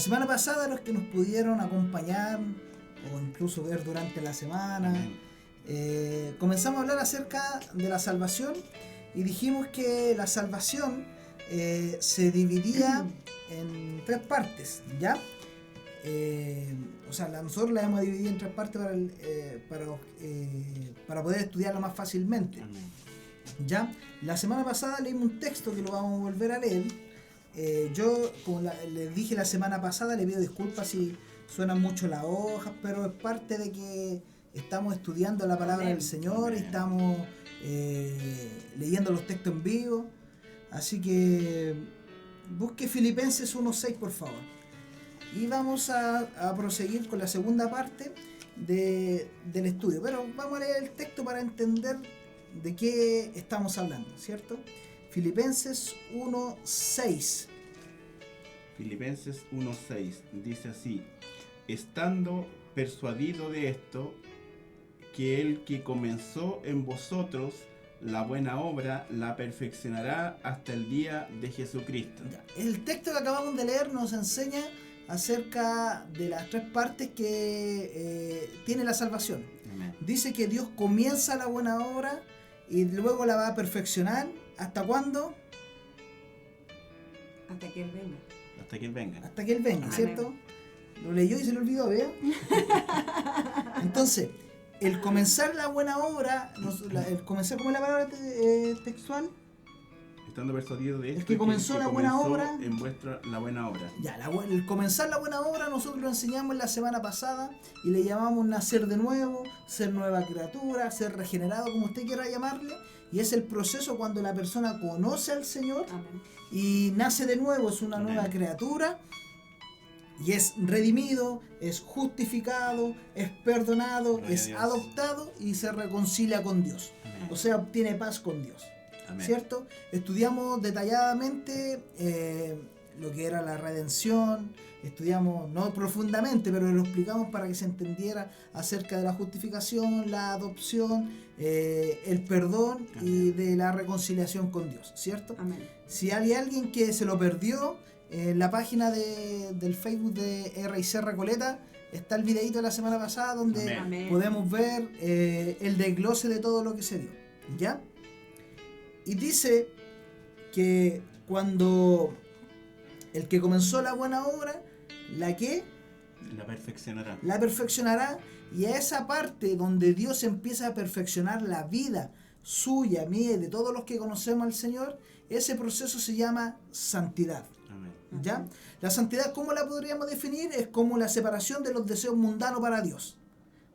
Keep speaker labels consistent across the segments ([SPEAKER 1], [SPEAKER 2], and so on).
[SPEAKER 1] La semana pasada, los que nos pudieron acompañar o incluso ver durante la semana, comenzamos a hablar acerca de la salvación y dijimos que la salvación se dividía en 3 partes, ¿ya? Nosotros la hemos dividido en 3 partes para poder estudiarla más fácilmente. ¿Ya? La semana pasada leímos un texto que lo vamos a volver a leer. Yo, como les dije la semana pasada, le pido disculpas si suenan mucho las hojas, pero es parte de que estamos estudiando la palabra del Señor y estamos leyendo los textos en vivo. Así que busque Filipenses 1:6, por favor. Y vamos a proseguir con la segunda parte del estudio. Pero vamos a leer el texto para entender de qué estamos hablando, ¿cierto? Filipenses 1:6.
[SPEAKER 2] Filipenses 1:6 dice así: estando persuadido de esto, que el que comenzó en vosotros la buena obra la perfeccionará hasta el día de Jesucristo.
[SPEAKER 1] El texto que acabamos de leer nos enseña acerca de las 3 partes que tiene la salvación.
[SPEAKER 2] Amén.
[SPEAKER 1] Dice que Dios comienza la buena obra y luego la va a perfeccionar. ¿Hasta cuándo?
[SPEAKER 3] Hasta que Él venga.
[SPEAKER 2] Hasta que Él venga.
[SPEAKER 1] Hasta que Él venga,
[SPEAKER 3] Amén.
[SPEAKER 1] ¿cierto? Lo leyó y se lo olvidó, ¿vea? Entonces, el comenzar la buena obra, el comenzar, ¿cómo es la palabra textual?
[SPEAKER 2] Estando persuadido de esto,
[SPEAKER 1] El que comenzó la buena
[SPEAKER 2] comenzó
[SPEAKER 1] obra.
[SPEAKER 2] en vuestra la buena obra.
[SPEAKER 1] Ya, el comenzar la buena obra nosotros lo enseñamos la semana pasada y le llamamos nacer de nuevo, ser nueva criatura, ser regenerado, como usted quiera llamarle. Y es el proceso cuando la persona conoce al Señor
[SPEAKER 3] Amén.
[SPEAKER 1] y nace de nuevo, es una
[SPEAKER 2] Amén.
[SPEAKER 1] nueva criatura y es redimido, es justificado, es perdonado,
[SPEAKER 2] Gloria a
[SPEAKER 1] es
[SPEAKER 2] Dios.
[SPEAKER 1] adoptado y se reconcilia con Dios.
[SPEAKER 2] Amén.
[SPEAKER 1] O sea, obtiene paz con Dios.
[SPEAKER 2] Amén.
[SPEAKER 1] ¿Cierto? Estudiamos detalladamente lo que era la redención, estudiamos no profundamente, pero lo explicamos para que se entendiera acerca de la justificación, la adopción, el perdón y de la reconciliación con Dios, ¿cierto?
[SPEAKER 3] Amén.
[SPEAKER 1] Si hay alguien que se lo perdió, en la página del Facebook de R&C Recoleta está el videito de la semana pasada donde
[SPEAKER 3] Amén.
[SPEAKER 1] podemos ver el desglose de todo lo que se dio, ¿ya? Y dice que cuando el que comenzó la buena obra, la perfeccionará, y a esa parte donde Dios empieza a perfeccionar la vida suya, mía y de todos los que conocemos al Señor, ese proceso se llama santidad.
[SPEAKER 2] Amén.
[SPEAKER 1] ¿Ya? La santidad, ¿cómo la podríamos definir? Es como la separación de los deseos mundanos para Dios.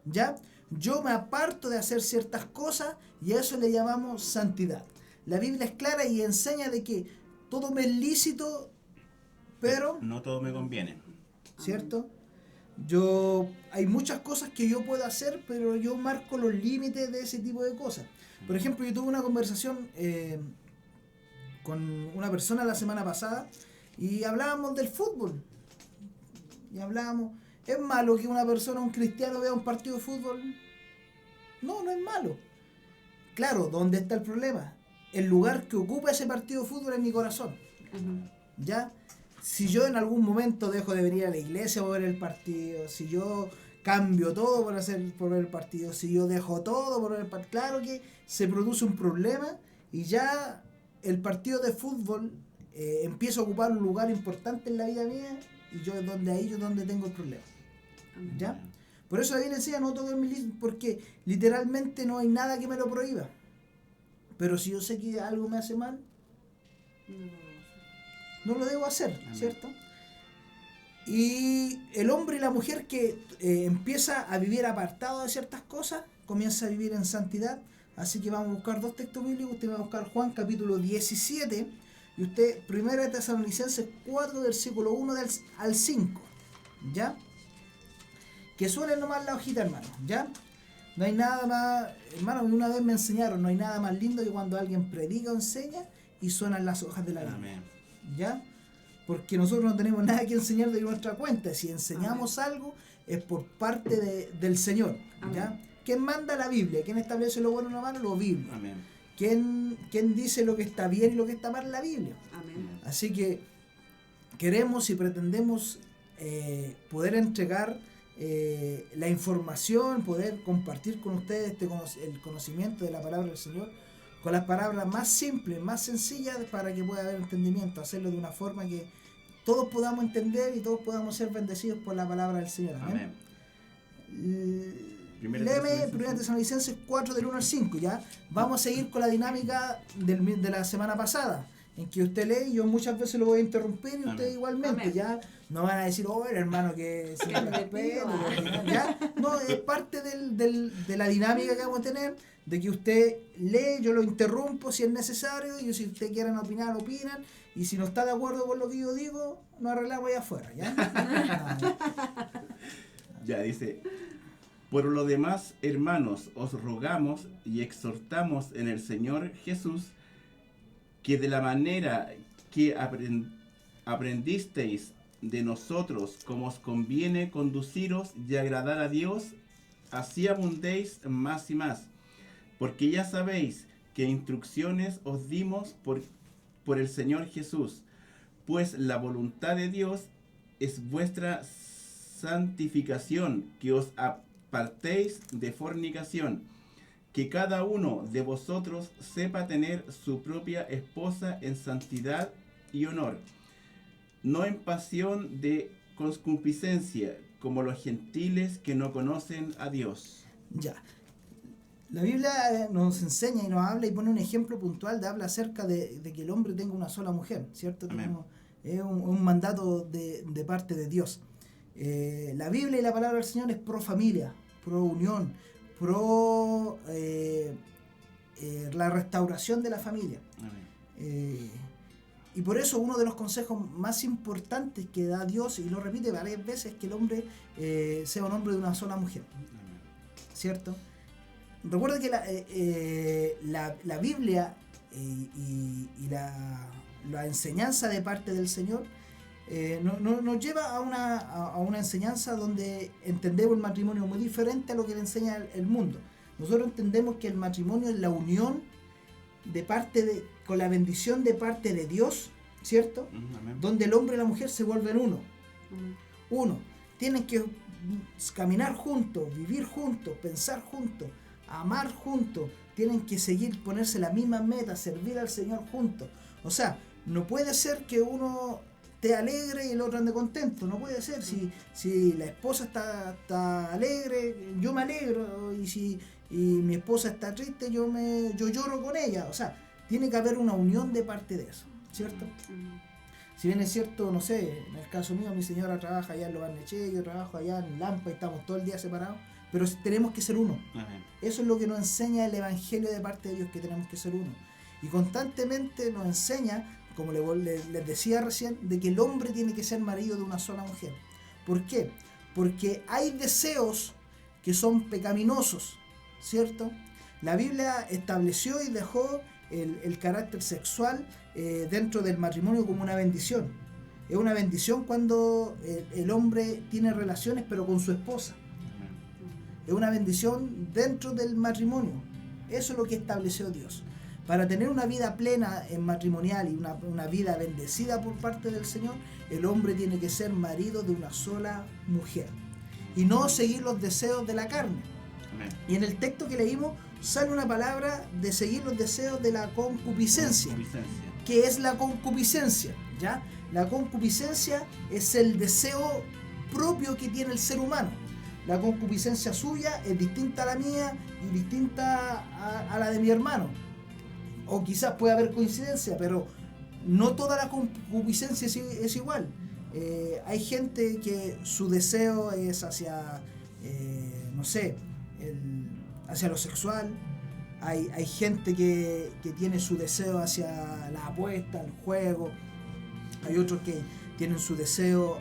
[SPEAKER 1] ¿Ya? Yo me aparto de hacer ciertas cosas y a eso le llamamos santidad. La Biblia es clara y enseña de que todo me es lícito, pero,
[SPEAKER 2] no todo me conviene.
[SPEAKER 1] ¿cierto? Hay muchas cosas que yo puedo hacer, pero yo marco los límites de ese tipo de cosas. Por ejemplo, yo tuve una conversación con una persona la semana pasada y hablábamos del fútbol. Y hablábamos, ¿es malo que una persona, un cristiano, vea un partido de fútbol? No, no es malo. Claro, ¿dónde está el problema? El lugar que ocupa ese partido de fútbol es mi corazón.
[SPEAKER 3] Amén.
[SPEAKER 1] ¿Ya? Si yo en algún momento dejo de venir a la iglesia por ver el partido, si yo cambio todo por ver el partido, si yo dejo todo por ver el partido, claro que se produce un problema y ya el partido de fútbol empieza a ocupar un lugar importante en la vida mía y yo es donde tengo el problema.
[SPEAKER 3] Amén.
[SPEAKER 1] ¿Ya? Por eso la Biblia enseña no todo es mi lícito, porque literalmente no hay nada que me lo prohíba. Pero si yo sé que algo me hace mal, no lo debo hacer,
[SPEAKER 2] Amén.
[SPEAKER 1] ¿cierto? Y el hombre y la mujer que empieza a vivir apartado de ciertas cosas, comienza a vivir en santidad. Así que vamos a buscar 2 textos bíblicos. Usted va a buscar Juan capítulo 17 y usted 1 Tesalonicenses 4 versículo 1 al 5, ¿ya? Que suene nomás la hojita, hermano, ¿ya? No hay nada más, hermano, una vez me enseñaron, no hay nada más lindo que cuando alguien predica o enseña y suenan las hojas de la Biblia.
[SPEAKER 2] Amén.
[SPEAKER 1] ¿Ya? Porque nosotros no tenemos nada que enseñar de nuestra cuenta. Si enseñamos algo es por parte del Señor, ¿ya?
[SPEAKER 3] Amén.
[SPEAKER 1] ¿Quién manda? La Biblia. ¿Quién establece lo bueno y lo malo? La Biblia.
[SPEAKER 2] Amén.
[SPEAKER 1] ¿Quién dice lo que está bien y lo que está mal? La Biblia.
[SPEAKER 3] Amén.
[SPEAKER 1] Así que queremos y pretendemos poder entregar la información, poder compartir con ustedes el conocimiento de la palabra del Señor con las palabras más simples, más sencillas, para que pueda haber entendimiento, hacerlo de una forma que todos podamos entender y todos podamos ser bendecidos por la palabra del Señor. Amén. Léeme 1 Tesalonicenses 4 del 1 al 5, ¿ya? Vamos a seguir con la dinámica de la semana pasada, en que usted lee y yo muchas veces lo voy a interrumpir y usted igualmente. Amén. Ya no van a decir, oh, el hermano que se me respeto, ¿ya? No, es parte de la dinámica que vamos a tener, de que usted lee, yo lo interrumpo si es necesario, y si usted quieren opinar, opinan, y si no está de acuerdo con lo que yo digo, nos arreglamos allá afuera, ¿ya?
[SPEAKER 2] Ya dice: por lo demás, hermanos, os rogamos y exhortamos en el Señor Jesús que de la manera que aprendisteis de nosotros, como os conviene conduciros y agradar a Dios, así abundéis más y más. Porque ya sabéis que instrucciones os dimos por el Señor Jesús, pues la voluntad de Dios es vuestra santificación, que os apartéis de fornicación, que cada uno de vosotros sepa tener su propia esposa en santidad y honor, no en pasión de concupiscencia, como los gentiles que no conocen a Dios.
[SPEAKER 1] Ya. La Biblia nos enseña y nos habla y pone un ejemplo puntual, habla acerca de que el hombre tenga una sola mujer, ¿cierto? Es un mandato de parte de Dios. La Biblia y la palabra del Señor es pro familia, pro unión, pro la restauración de la familia. Y por eso uno de los consejos más importantes que da Dios, y lo repite varias veces, es que el hombre sea un hombre de una sola mujer, ¿cierto? Recuerda que la Biblia y la enseñanza de parte del Señor nos lleva a una enseñanza donde entendemos el matrimonio muy diferente a lo que le enseña el mundo. Nosotros entendemos que el matrimonio es la unión con la bendición de parte de Dios, ¿cierto? Amén. Donde el hombre y la mujer se vuelven uno. Uno. Tienen que caminar juntos, vivir juntos, pensar juntos, amar juntos, tienen que ponerse la misma meta, servir al Señor juntos. O sea, no puede ser que uno esté alegre y el otro ande contento, no puede ser. Si la esposa está alegre, yo me alegro, y mi esposa está triste, yo lloro con ella. O sea, tiene que haber una unión de parte de eso, ¿cierto? Si bien es cierto, no sé, en el caso mío, mi señora trabaja allá en Lo Barnechea, yo trabajo allá en Lampa y estamos todo el día separados, pero tenemos que ser uno. Ajá. Eso es lo que nos enseña el Evangelio de parte de Dios, que tenemos que ser uno. Y constantemente nos enseña, como les decía recién, de que el hombre tiene que ser marido de una sola mujer. ¿Por qué? Porque hay deseos que son pecaminosos, ¿cierto? La Biblia estableció y dejó el carácter sexual dentro del matrimonio como una bendición. Es una bendición cuando el hombre tiene relaciones pero con su esposa. Es una bendición dentro del matrimonio. Eso es lo que estableció Dios. Para tener una vida plena en matrimonial y una vida bendecida por parte del Señor, el hombre tiene que ser marido de una sola mujer y no seguir los deseos de la carne. Amén. Y en el texto que leímos sale una palabra de seguir los deseos de la concupiscencia. ¿Qué es la concupiscencia? ¿Ya? La concupiscencia es el deseo propio que tiene el ser humano. La concupiscencia suya es distinta a la mía y distinta a la de mi hermano. O quizás puede haber coincidencia, pero no toda la concupiscencia es igual. Hay gente que su deseo es hacia, hacia lo sexual. Hay gente que tiene su deseo hacia la apuesta, el juego. Hay otros que tienen su deseo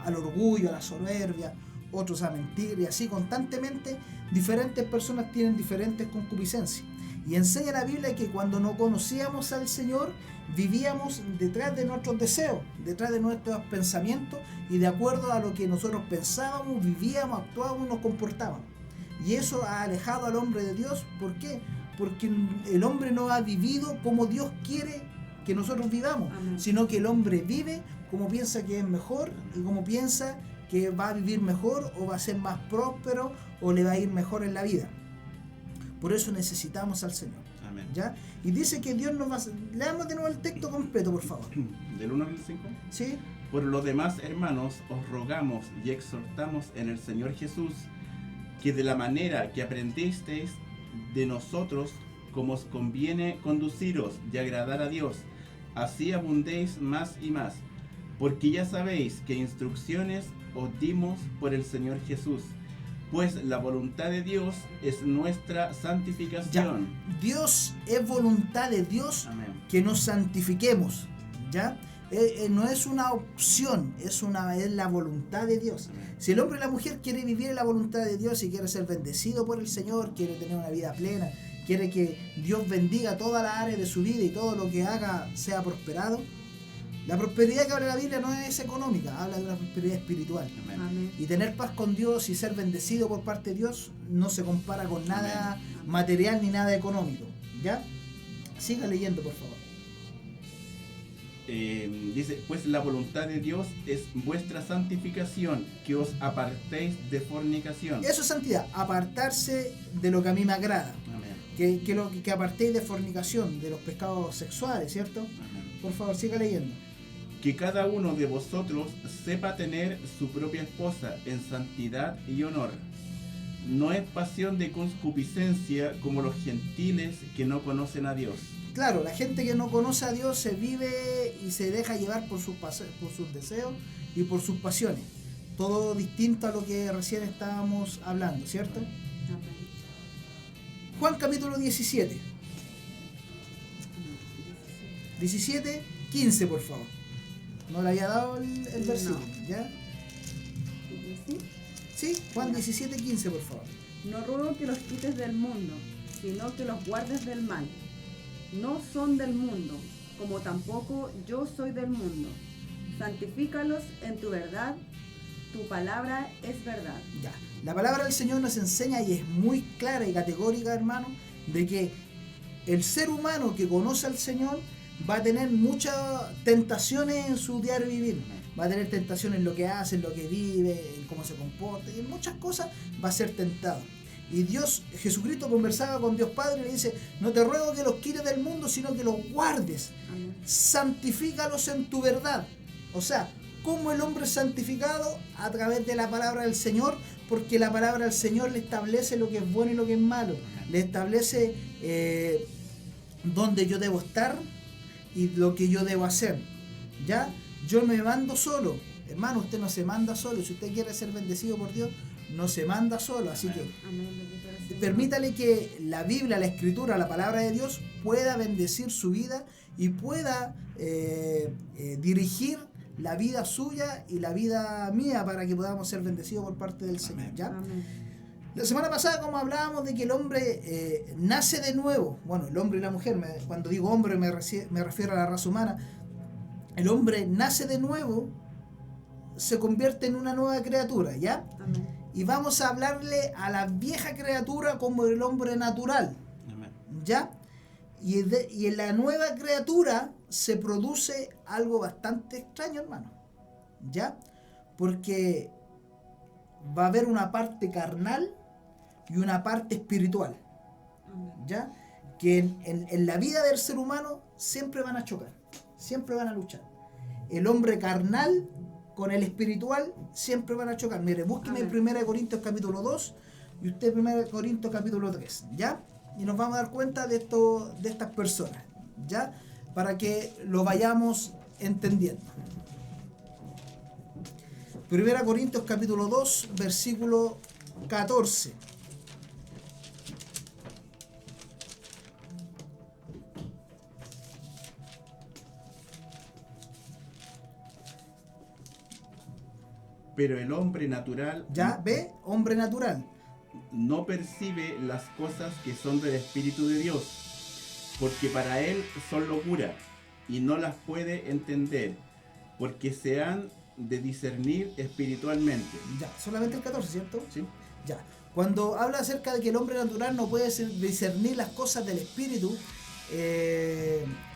[SPEAKER 1] al orgullo, a la soberbia, otros a mentir, y así constantemente diferentes personas tienen diferentes concupiscencias. Y enseña la Biblia que cuando no conocíamos al Señor, vivíamos detrás de nuestros deseos, detrás de nuestros pensamientos, y de acuerdo a lo que nosotros pensábamos, vivíamos, actuábamos, nos comportábamos. Y eso ha alejado al hombre de Dios. ¿Por qué? Porque el hombre no ha vivido como Dios quiere que nosotros vivamos. Amén. Sino que el hombre vive cómo piensa que es mejor y cómo piensa que va a vivir mejor o va a ser más próspero o le va a ir mejor en la vida. Por eso necesitamos al Señor.
[SPEAKER 2] Amén.
[SPEAKER 1] ¿Ya? Y dice que Dios nos va a... Leamos de nuevo el texto completo, por favor.
[SPEAKER 2] Del 1 al 5.
[SPEAKER 1] ¿Sí?
[SPEAKER 2] Por lo demás, hermanos, os rogamos y exhortamos en el Señor Jesús que de la manera que aprendisteis de nosotros, como os conviene conduciros y agradar a Dios, así abundéis más y más, porque ya sabéis que instrucciones os dimos por el Señor Jesús, pues la voluntad de Dios es nuestra santificación.
[SPEAKER 1] Ya. Dios es voluntad de Dios.
[SPEAKER 2] Amén.
[SPEAKER 1] Que nos santifiquemos. ¿Ya? No es una opción, es la voluntad de Dios.
[SPEAKER 2] Amén.
[SPEAKER 1] Si el hombre y la mujer quiere vivir en la voluntad de Dios y quiere ser bendecido por el Señor, quiere tener una vida plena, quiere que Dios bendiga toda la área de su vida y todo lo que haga sea prosperado, la prosperidad que habla la Biblia no es económica, habla de una prosperidad espiritual.
[SPEAKER 2] Amén.
[SPEAKER 3] Amén.
[SPEAKER 1] Y tener paz con Dios y ser bendecido por parte de Dios no se compara con nada material ni nada económico. ¿Ya? Siga leyendo, por favor.
[SPEAKER 2] Dice, pues la voluntad de Dios es vuestra santificación, que os apartéis de fornicación.
[SPEAKER 1] Eso es santidad, apartarse de lo que a mí me agrada.
[SPEAKER 2] Amén.
[SPEAKER 1] Que apartéis de fornicación, de los pecados sexuales, ¿cierto?
[SPEAKER 2] Amén.
[SPEAKER 1] Por favor, siga leyendo.
[SPEAKER 2] Que cada uno de vosotros sepa tener su propia esposa en santidad y honor. No es pasión de concupiscencia como los gentiles que no conocen a Dios.
[SPEAKER 1] Claro, la gente que no conoce a Dios se vive y se deja llevar por sus deseos y por sus pasiones. Todo distinto a lo que recién estábamos hablando, ¿cierto?
[SPEAKER 3] Amén.
[SPEAKER 1] Juan capítulo 17. 17, 15, por favor. No le había dado el versículo, ¿ya?
[SPEAKER 3] ¿Sí?
[SPEAKER 1] Sí, Juan 17, 15, por favor.
[SPEAKER 3] No ruego que los quites del mundo, sino que los guardes del mal. No son del mundo, como tampoco yo soy del mundo. Santifícalos en tu verdad, tu palabra es verdad.
[SPEAKER 1] Ya. La palabra del Señor nos enseña y es muy clara y categórica, hermano, de que el ser humano que conoce al Señor va a tener muchas tentaciones en su diario vivir. Va a tener tentaciones en lo que hace, en lo que vive, en cómo se comporta, y en muchas cosas va a ser tentado. Y Dios, Jesucristo conversaba con Dios Padre y le dice, no te ruego que los quites del mundo, sino que los guardes.
[SPEAKER 3] Amén.
[SPEAKER 1] Santifícalos en tu verdad. O sea, ¿cómo el hombre es santificado? A través de la palabra del Señor, porque la palabra del Señor le establece lo que es bueno y lo que es malo. Le establece dónde yo debo estar y lo que yo debo hacer. ¿Ya? Yo me mando solo. Hermano, usted no se manda solo. Si usted quiere ser bendecido por Dios, no se manda solo. Así que
[SPEAKER 3] Amén. Bendito eres, Señor.
[SPEAKER 1] permítale que la Biblia, la Escritura, la palabra de Dios pueda bendecir su vida y pueda dirigir la vida suya y la vida mía para que podamos ser bendecidos por parte del Señor. ¿Ya?
[SPEAKER 3] Amén.
[SPEAKER 1] La semana pasada, como hablábamos de que el hombre nace de nuevo, bueno, el hombre y la mujer, cuando digo hombre me refiero a la raza humana, el hombre nace de nuevo, se convierte en una nueva criatura, ¿ya?
[SPEAKER 3] Amén.
[SPEAKER 1] Y vamos a hablarle a la vieja criatura como el hombre natural,
[SPEAKER 2] Amén.
[SPEAKER 1] ¿ya? Y en la nueva criatura se produce algo bastante extraño, hermano, ¿ya? Porque va a haber una parte carnal y una parte espiritual,
[SPEAKER 3] Amén.
[SPEAKER 1] ¿ya? Que en la vida del ser humano siempre van a chocar, siempre van a luchar. El hombre carnal con el espiritual siempre van a chocar. Mire, búsqueme en 1 Corintios capítulo 2 y usted 1 Corintios capítulo 3, ¿ya? Y nos vamos a dar cuenta de estas personas, ¿ya? Para que lo vayamos entendiendo. 1 Corintios capítulo 2, versículo 14.
[SPEAKER 2] Pero el hombre natural
[SPEAKER 1] ¿Ya? ¿Ve? Hombre natural.
[SPEAKER 2] no percibe las cosas que son del Espíritu de Dios, porque para él son locura, y no las puede entender, porque se han de discernir espiritualmente.
[SPEAKER 1] Ya, solamente el 14, ¿cierto?
[SPEAKER 2] ¿Sí?
[SPEAKER 1] Ya. Cuando habla acerca de que el hombre natural no puede discernir las cosas del espíritu,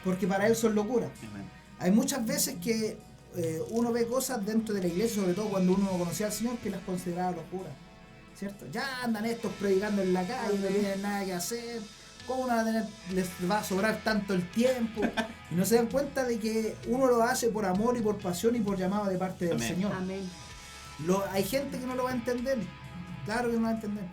[SPEAKER 1] porque para él son locura.
[SPEAKER 2] Amén.
[SPEAKER 1] Hay muchas veces que uno ve cosas dentro de la iglesia, sobre todo cuando uno no conocía al Señor, que las consideraba locura, ¿cierto? Ya andan estos predicando en la calle, no tienen nada que hacer, ¿cómo van a tener, les va a sobrar tanto el tiempo? Y no se dan cuenta de que uno lo hace por amor y por pasión y por llamado de parte del
[SPEAKER 2] Amén.
[SPEAKER 1] Señor.
[SPEAKER 3] Amén.
[SPEAKER 1] Hay gente que no lo va a entender, claro que no va a entender.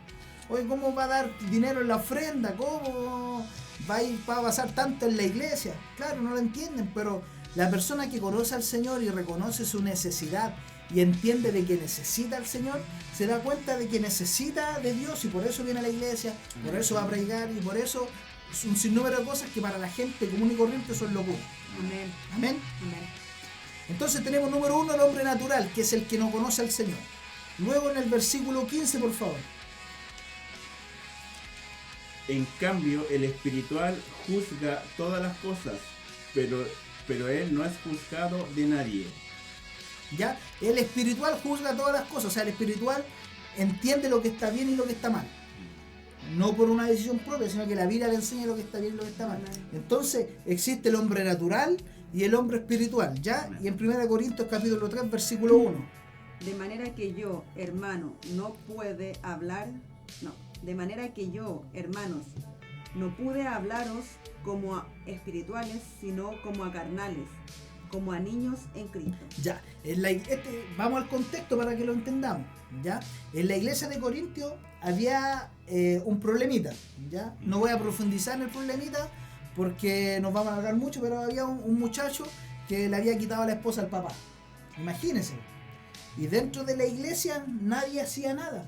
[SPEAKER 1] Oye, ¿cómo va a dar dinero en la ofrenda? ¿Cómo va a pasar tanto en la iglesia? Claro, no lo entienden, pero la persona que conoce al Señor y reconoce su necesidad y entiende de que necesita al Señor, se da cuenta de que necesita de Dios y por eso viene a la iglesia, por eso va a predicar y por eso es un sinnúmero de cosas que para la gente común y corriente son locura.
[SPEAKER 3] Amén.
[SPEAKER 1] Amén.
[SPEAKER 3] Amén.
[SPEAKER 1] Entonces tenemos número 1 el hombre natural, que es el que no conoce al Señor. Luego en el versículo 15, por favor.
[SPEAKER 2] En cambio, el espiritual juzga todas las cosas, pero él no es juzgado de nadie.
[SPEAKER 1] ¿Ya? El espiritual juzga todas las cosas, o sea, el espiritual entiende lo que está bien y lo que está mal. No por una decisión propia, sino que la Biblia le enseña lo que está bien y lo que está mal. Entonces, existe el hombre natural y el hombre espiritual, ¿ya? Y en 1 Corintios capítulo 3, versículo 1.
[SPEAKER 3] De manera que yo, hermano, de manera que yo, hermanos, no pude hablaros como a espirituales, sino como a carnales, como a niños en Cristo.
[SPEAKER 1] Ya, vamos al contexto para que lo entendamos, ¿ya? En la iglesia de Corintios había un problemita, ¿ya? No voy a profundizar en el problemita porque nos vamos a alargar mucho, pero había un muchacho que le había quitado a la esposa al papá. Imagínense. Y dentro de la iglesia nadie hacía nada.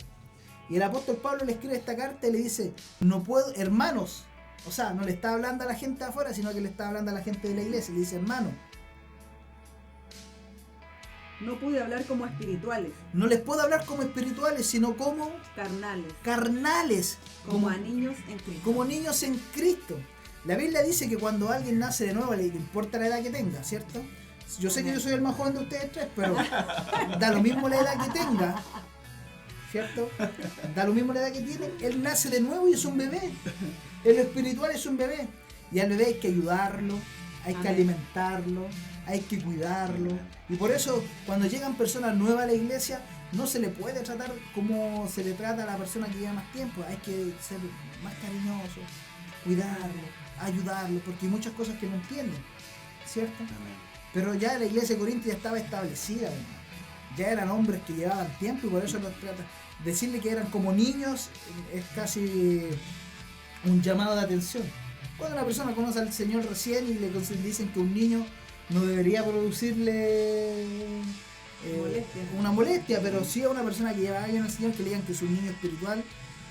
[SPEAKER 1] Y el apóstol Pablo le escribe esta carta y le dice, no puedo, hermanos, o sea, no le está hablando a la gente de afuera, sino que le está hablando a la gente de la iglesia. Le dice, hermano,
[SPEAKER 3] No pude hablar como espirituales,
[SPEAKER 1] no les puedo hablar como espirituales, sino como
[SPEAKER 3] carnales,
[SPEAKER 1] como
[SPEAKER 3] a niños en Cristo.
[SPEAKER 1] como niños en Cristo. La Biblia dice que cuando alguien nace de nuevo, le importa la edad que tenga, ¿cierto? Yo sé que yo soy el más joven de ustedes tres, pero da lo mismo la edad que tenga, ¿cierto? Da lo mismo la edad que tiene. Él nace de nuevo y es un bebé. El espiritual es un bebé. Y al bebé hay que ayudarlo, hay que
[SPEAKER 3] Amén.
[SPEAKER 1] alimentarlo, hay que cuidarlo. Y por eso, cuando llegan personas nuevas a la iglesia, no se le puede tratar como se le trata a la persona que lleva más tiempo. Hay que ser más cariñoso, cuidarlo, ayudarlo, porque hay muchas cosas que no entienden, ¿cierto? Pero ya la iglesia de Corinto ya estaba establecida, hermano. Ya eran hombres que llevaban tiempo y por eso los trata. Decirle que eran como niños es casi un llamado de atención. Cuando una persona conoce al Señor recién y le dicen que un niño no debería producirle una molestia, pero sí a una persona que lleva años en el Señor que le digan que es un niño espiritual,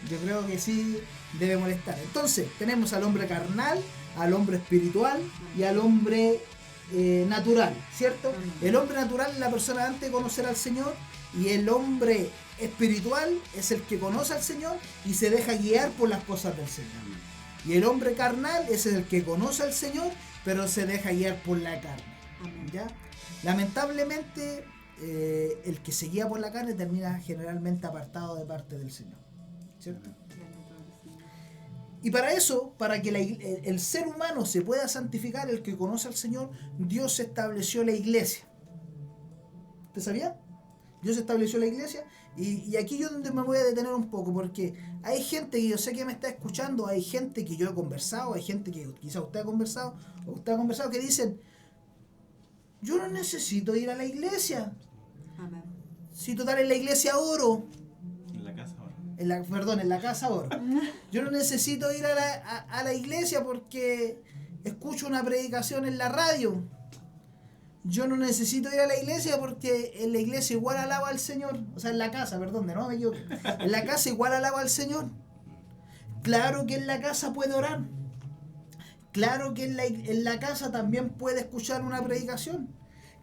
[SPEAKER 1] yo creo que sí debe molestar. Entonces, tenemos al hombre carnal, al hombre espiritual y al hombre natural, ¿cierto? El hombre natural es la persona antes de conocer al Señor y el hombre espiritual es el que conoce al Señor y se deja guiar por las cosas del Señor. Y el hombre carnal es el que conoce al Señor pero se deja guiar por la carne. ¿Ya? Lamentablemente el que se guía por la carne termina generalmente apartado de parte del Señor, ¿cierto? Y para eso, para que el ser humano se pueda santificar, el que conoce al Señor, Dios estableció la iglesia. ¿Usted sabía? Dios estableció la iglesia. Y aquí yo donde me voy a detener un poco, porque hay gente que yo sé que me está escuchando, hay gente que yo he conversado, hay gente que quizás usted ha conversado, que dicen, yo no necesito ir a la iglesia.
[SPEAKER 3] Amén.
[SPEAKER 1] Si total en la iglesia oro.
[SPEAKER 2] En la casa ahora.
[SPEAKER 1] En la casa oro. Yo no necesito ir a la iglesia porque escucho una predicación en la radio. Yo no necesito ir a la iglesia porque en la iglesia igual alaba al Señor. O sea, en la casa, perdón, no me equivoco. En la casa igual alaba al Señor. Claro que en la casa puede orar. Claro que en la casa también puede escuchar una predicación.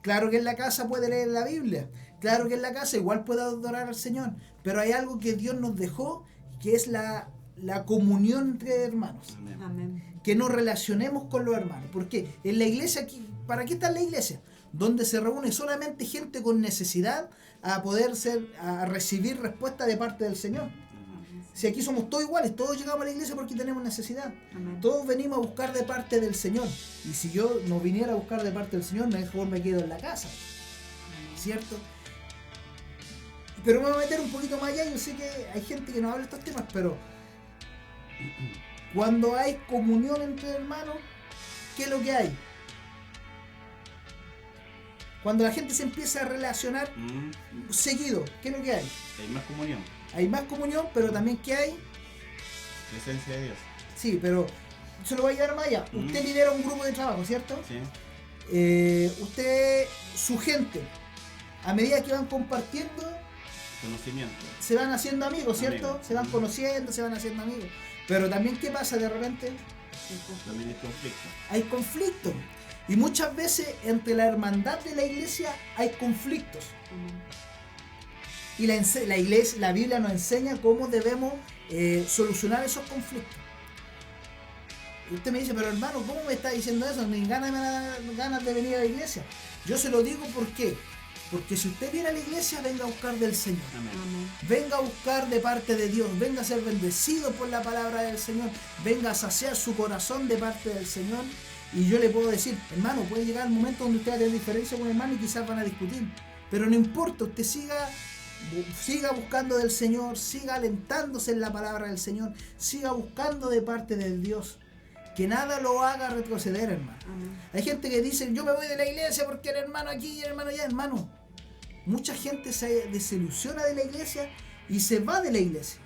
[SPEAKER 1] Claro que en la casa puede leer la Biblia. Claro que en la casa igual puede adorar al Señor. Pero hay algo que Dios nos dejó, que es la comunión entre hermanos.
[SPEAKER 3] Amén.
[SPEAKER 1] Que nos relacionemos con los hermanos. Porque en la iglesia, ¿para qué está la iglesia? Donde se reúne solamente gente con necesidad a recibir respuesta de parte del Señor. Si aquí somos todos iguales, todos llegamos a la iglesia porque tenemos necesidad.
[SPEAKER 3] Amén.
[SPEAKER 1] Todos venimos a buscar de parte del Señor. Y si yo no viniera a buscar de parte del Señor, mejor me quedo en la casa. ¿cierto? Pero me voy a meter un poquito más allá. Yo sé que hay gente que no habla de estos temas, pero cuando hay comunión entre hermanos, ¿qué es lo que hay? Cuando la gente se empieza a relacionar seguido, ¿qué es lo que hay?
[SPEAKER 2] Hay más comunión,
[SPEAKER 1] Hay más comunión, pero también ¿qué hay?
[SPEAKER 2] presencia de Dios.
[SPEAKER 1] Sí, pero se lo voy a llevar más allá. Usted lidera un grupo de trabajo, ¿cierto?
[SPEAKER 2] Sí.
[SPEAKER 1] Usted, su gente, a medida que van compartiendo,
[SPEAKER 2] Conocimiento.
[SPEAKER 1] se van haciendo amigos, ¿cierto?
[SPEAKER 2] Amigos.
[SPEAKER 1] Se van conociendo, se van haciendo amigos. Pero también, ¿qué pasa de repente?
[SPEAKER 2] También hay conflicto.
[SPEAKER 1] Hay conflictos. Y muchas veces entre la hermandad de la iglesia hay conflictos. Y la Biblia nos enseña cómo debemos solucionar esos conflictos. Y usted me dice, pero hermano, ¿cómo me está diciendo eso? Ni ganas de venir a la iglesia. Yo se lo digo, ¿por qué? Porque si usted viene a la iglesia, venga a buscar del Señor.
[SPEAKER 2] Amén.
[SPEAKER 1] Venga a buscar de parte de Dios. Venga a ser bendecido por la palabra del Señor. Venga a saciar su corazón de parte del Señor. Y yo le puedo decir, hermano, puede llegar el momento donde usted va a tener diferencia con un hermano y quizás van a discutir. Pero no importa, usted siga buscando del Señor, siga alentándose en la palabra del Señor, siga buscando de parte del Dios. Que nada lo haga retroceder, hermano.
[SPEAKER 3] Amén.
[SPEAKER 1] Hay gente que dice, yo me voy de la iglesia porque el hermano aquí y el hermano allá. Hermano, mucha gente se desilusiona de la iglesia y se va de la iglesia,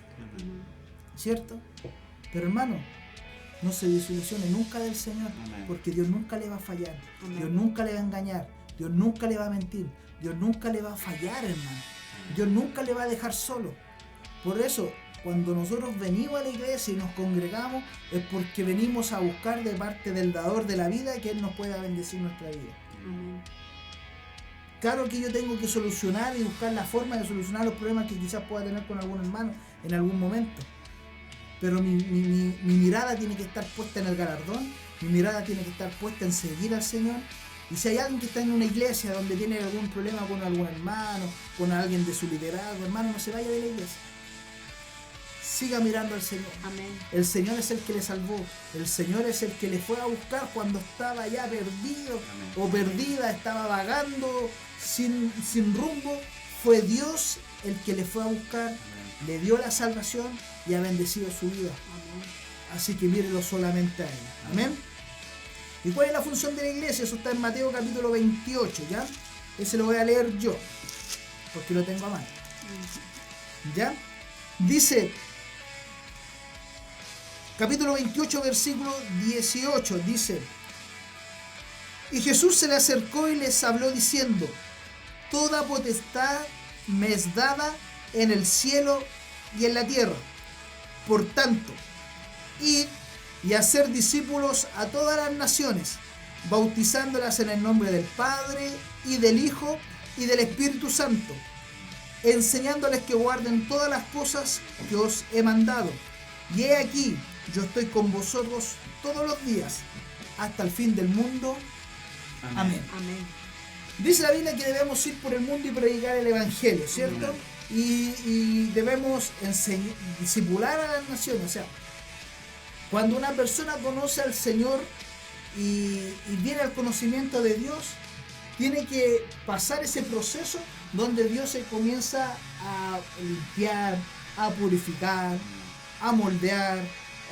[SPEAKER 1] ¿cierto? Pero hermano, no se desilusione nunca del Señor,
[SPEAKER 2] Amén.
[SPEAKER 1] porque Dios nunca le va a fallar.
[SPEAKER 3] Amén.
[SPEAKER 1] Dios nunca le va a engañar, Dios nunca le va a mentir, Dios nunca le va a fallar, hermano. Dios nunca le va a dejar solo. Por eso, cuando nosotros venimos a la iglesia y nos congregamos, es porque venimos a buscar de parte del dador de la vida que Él nos pueda bendecir nuestra vida.
[SPEAKER 3] Amén.
[SPEAKER 1] Claro que yo tengo que solucionar y buscar la forma de solucionar los problemas que quizás pueda tener con algún hermano en algún momento. Pero mi mirada tiene que estar puesta en el galardón, mi mirada tiene que estar puesta en seguir al Señor. Y si hay alguien que está en una iglesia donde tiene algún problema con algún hermano, con alguien de su liderazgo, hermano, no se vaya de la iglesia. Siga mirando al Señor.
[SPEAKER 3] Amén.
[SPEAKER 1] El Señor es el que le salvó. El Señor es el que le fue a buscar cuando estaba ya perdido o perdida, estaba vagando sin rumbo. Fue Dios el que le fue a buscar, le dio la salvación y ha bendecido su vida.
[SPEAKER 3] Amén.
[SPEAKER 1] Así que mírelo solamente a Él. Amén. ¿Y cuál es la función de la iglesia? Eso está en Mateo capítulo 28, ¿ya? Ese lo voy a leer yo, porque lo tengo a mano. ¿Ya? Dice, capítulo 28, versículo 18, dice: Y Jesús se le acercó y les habló diciendo: Toda potestad me es dada en el cielo y en la tierra. Por tanto, id y hacer discípulos a todas las naciones, bautizándolas en el nombre del Padre, y del Hijo, y del Espíritu Santo, enseñándoles que guarden todas las cosas que os he mandado. Y he aquí, yo estoy con vosotros todos los días, hasta el fin del mundo. Amén.
[SPEAKER 3] Amén.
[SPEAKER 1] Dice la Biblia que debemos ir por el mundo y predicar el Evangelio, ¿cierto? Y debemos discipular a las naciones. O sea, cuando una persona conoce al Señor y viene al conocimiento de Dios, tiene que pasar ese proceso donde Dios se comienza a limpiar, a purificar, a moldear,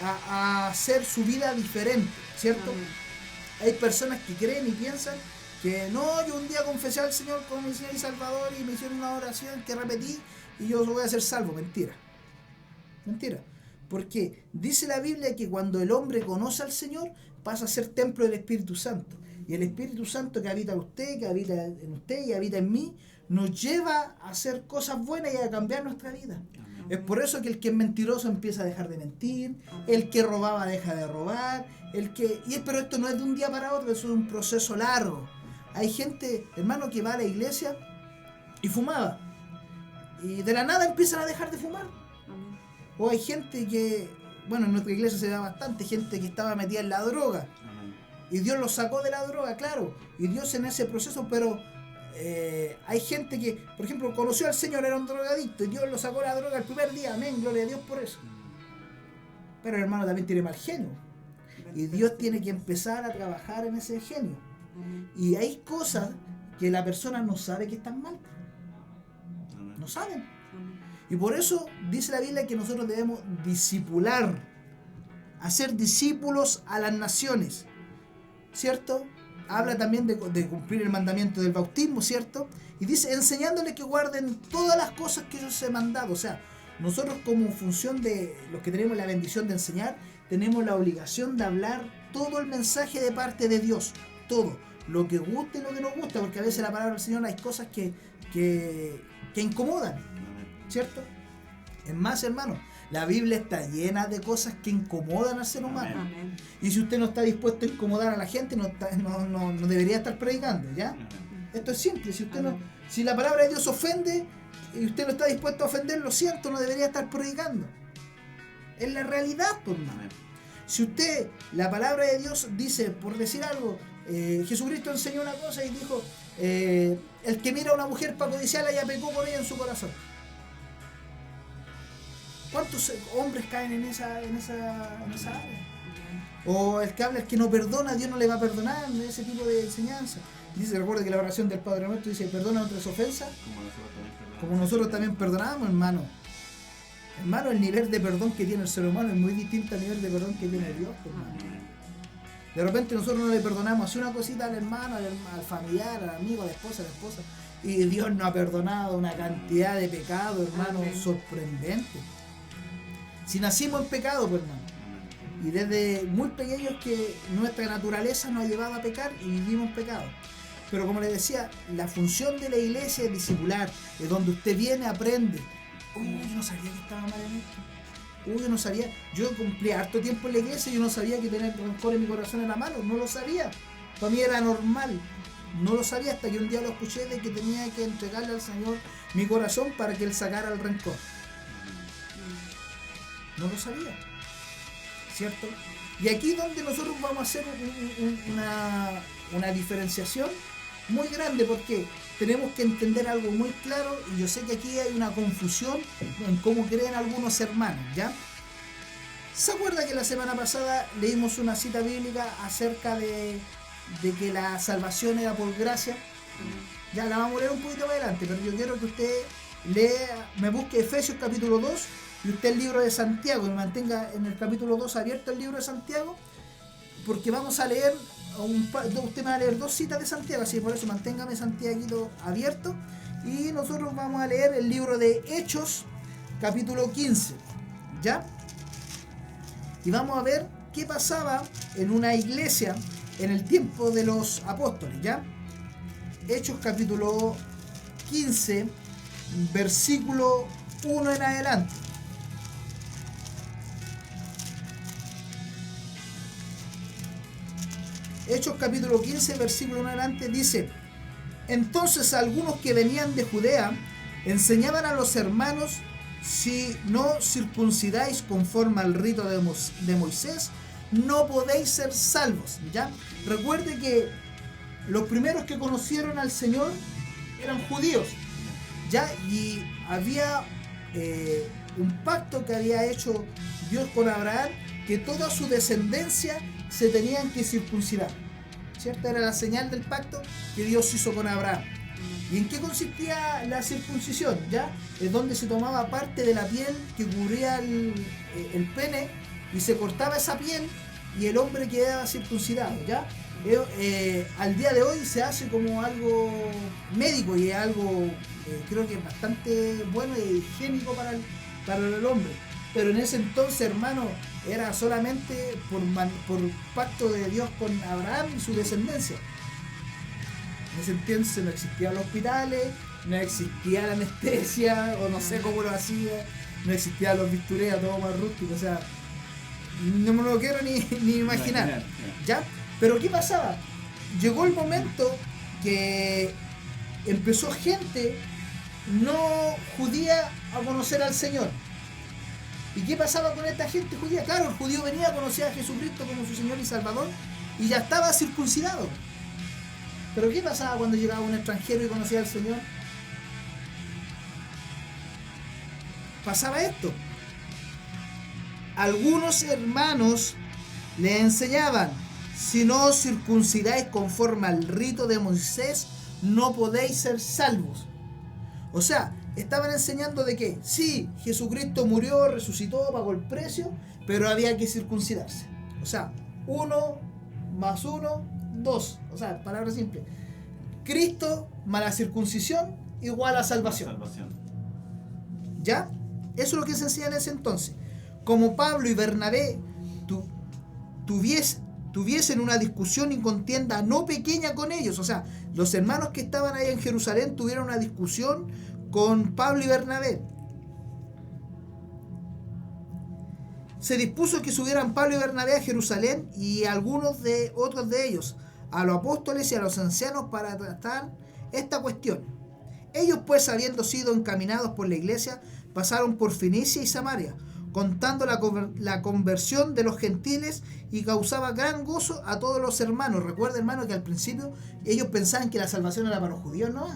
[SPEAKER 1] a hacer su vida diferente, ¿cierto?
[SPEAKER 3] Amén.
[SPEAKER 1] Hay personas que creen y piensan que no, yo un día confesé al Señor como mi Señor y Salvador y me hicieron una oración que repetí y yo voy a ser salvo. Mentira. Mentira. Porque dice la Biblia que cuando el hombre conoce al Señor pasa a ser templo del Espíritu Santo. Y el Espíritu Santo que habita en usted, que habita en usted y habita en mí, nos lleva a hacer cosas buenas y a cambiar nuestra vida.
[SPEAKER 2] Amén.
[SPEAKER 1] Es por eso que el que es mentiroso empieza a dejar de mentir, el que robaba deja de robar, pero esto no es de un día para otro, eso es un proceso largo. Hay gente, hermano, que va a la iglesia y fumaba, y de la nada empiezan a dejar de fumar.
[SPEAKER 3] Amén.
[SPEAKER 1] O hay gente que, bueno, en nuestra iglesia se da bastante, gente que estaba metida en la droga,
[SPEAKER 2] Amén.
[SPEAKER 1] y Dios los sacó de la droga, claro, y Dios en ese proceso, pero hay gente que, por ejemplo, conoció al Señor, era un drogadicto, y Dios lo sacó de la droga el primer día, amén, gloria a Dios por eso. Pero el hermano también tiene mal genio, y Dios tiene que empezar a trabajar en ese genio. Y hay cosas que la persona no sabe que están mal.
[SPEAKER 2] Amén.
[SPEAKER 1] No saben. Y por eso dice la Biblia que nosotros debemos discipular, hacer discípulos a las naciones, ¿cierto? Habla también de cumplir el mandamiento del bautismo, ¿cierto? Y dice, enseñándoles que guarden todas las cosas que yo os he mandado. O sea, nosotros como función de los que tenemos la bendición de enseñar, tenemos la obligación de hablar todo el mensaje de parte de Dios, todo, lo que guste y lo que no gusta, porque a veces la palabra del Señor hay cosas que incomodan, ¿cierto? Es más, hermano, la Biblia está llena de cosas que incomodan al ser humano.
[SPEAKER 3] Amén.
[SPEAKER 1] Y si usted no está dispuesto a incomodar a la gente, no debería estar predicando, ¿ya?
[SPEAKER 2] Amén.
[SPEAKER 1] Esto es simple. Si usted
[SPEAKER 3] Amén.
[SPEAKER 1] si la palabra de Dios ofende y usted no está dispuesto a ofender, lo siento, no debería estar predicando. Es la realidad, pues, hermano.
[SPEAKER 2] Amén.
[SPEAKER 1] Si usted, la palabra de Dios dice, por decir algo, Jesucristo enseñó una cosa y dijo, el que mira a una mujer para codiciarla ya pecó con ella en su corazón. ¿Cuántos hombres caen en esa área? O el que habla, el que no perdona, Dios no le va a perdonar, ese tipo de enseñanza. Dice, recuerda que la oración del Padre Nuestro dice, perdona nuestras ofensas, como nosotros también perdonamos, hermano. Hermano, el nivel de perdón que tiene el ser humano es muy distinto al nivel de perdón que tiene Dios, hermano. De repente nosotros no le perdonamos así una cosita al hermano, al familiar, al amigo, a la esposa, y Dios nos ha perdonado una cantidad de pecado, hermano,
[SPEAKER 3] Amén.
[SPEAKER 1] sorprendente. Si nacimos en pecado, pues, hermano, y desde muy pequeños que nuestra naturaleza nos ha llevado a pecar y vivimos en pecado. Pero como les decía, la función de la iglesia es discipular, es donde usted viene, aprende. Yo no sabía que estaba mal en esto. Yo no sabía. Yo cumplí harto tiempo en la iglesia y yo no sabía que tener rencor en mi corazón era malo. No lo sabía. Para mí era normal. No lo sabía hasta que un día lo escuché de que tenía que entregarle al Señor mi corazón para que Él sacara el rencor. No lo sabía. ¿Cierto? Y aquí donde nosotros vamos a hacer una diferenciación muy grande, porque tenemos que entender algo muy claro, y yo sé que aquí hay una confusión en cómo creen algunos hermanos, ¿ya? ¿Se acuerda que la semana pasada leímos una cita bíblica acerca de que la salvación era por gracia? Ya la vamos a leer un poquito más adelante, pero yo quiero que usted me busque Efesios capítulo 2 y usted el libro de Santiago, y mantenga en el capítulo 2 abierto el libro de Santiago, porque vamos a leer usted me va a leer 2 citas de Santiago, así que por eso manténgame Santiaguito abierto, y nosotros vamos a leer el libro de Hechos capítulo 15, ¿ya? Y vamos a ver qué pasaba en una iglesia en el tiempo de los apóstoles, ¿ya? Hechos capítulo 15, versículo 1 en adelante. Hechos capítulo 15, versículo 1 en adelante dice: entonces algunos que venían de Judea enseñaban a los hermanos: si no circuncidáis conforme al rito de Moisés, no podéis ser salvos. ¿Ya? Recuerde que los primeros que conocieron al Señor eran judíos, ¿ya? Y había un pacto que había hecho Dios con Abraham, que toda su descendencia se tenían que circuncidar, ¿cierto? Era la señal del pacto que Dios hizo con Abraham. ¿Y en qué consistía la circuncisión? ¿Ya? Es donde se tomaba parte de la piel que cubría el pene y se cortaba esa piel y el hombre quedaba circuncidado, ¿ya? Al día de hoy se hace como algo médico y es algo creo que es bastante bueno y higiénico para el hombre. Pero en ese entonces, hermano, era solamente por pacto de Dios con Abraham y su descendencia. En ese entonces no existían los hospitales, no existía la anestesia, o no sé cómo lo hacía, no existían los bisturés, todo más rústico, o sea, no me lo quiero ni imaginar, ¿ya? Pero ¿qué pasaba? Llegó el momento que empezó gente no judía a conocer al Señor. ¿Y qué pasaba con esta gente judía? Claro, el judío venía a conocer a Jesucristo como su Señor y Salvador y ya estaba circuncidado. Pero ¿qué pasaba cuando llegaba un extranjero y conocía al Señor? Pasaba esto. Algunos hermanos le enseñaban: si no os circuncidáis conforme al rito de Moisés, no podéis ser salvos. O sea, estaban enseñando de que sí, Jesucristo murió, resucitó, pagó el precio, pero había que circuncidarse. O sea, 1 más 1, 2. O sea, palabra simple. Cristo más la circuncisión igual a salvación. ¿Ya? Eso es lo que se enseña en ese entonces. Como Pablo y Bernabé tuviesen una discusión y contienda no pequeña con ellos. O sea, los hermanos que estaban ahí en Jerusalén tuvieron una discusión con Pablo y Bernabé. Se dispuso que subieran Pablo y Bernabé a Jerusalén y otros de ellos a los apóstoles y a los ancianos para tratar esta cuestión. Ellos pues, habiendo sido encaminados por la iglesia, pasaron por Fenicia y Samaria, contando la conversión de los gentiles, y causaba gran gozo a todos los hermanos. Recuerda, hermano, que al principio ellos pensaban que la salvación era para los judíos, ¿no?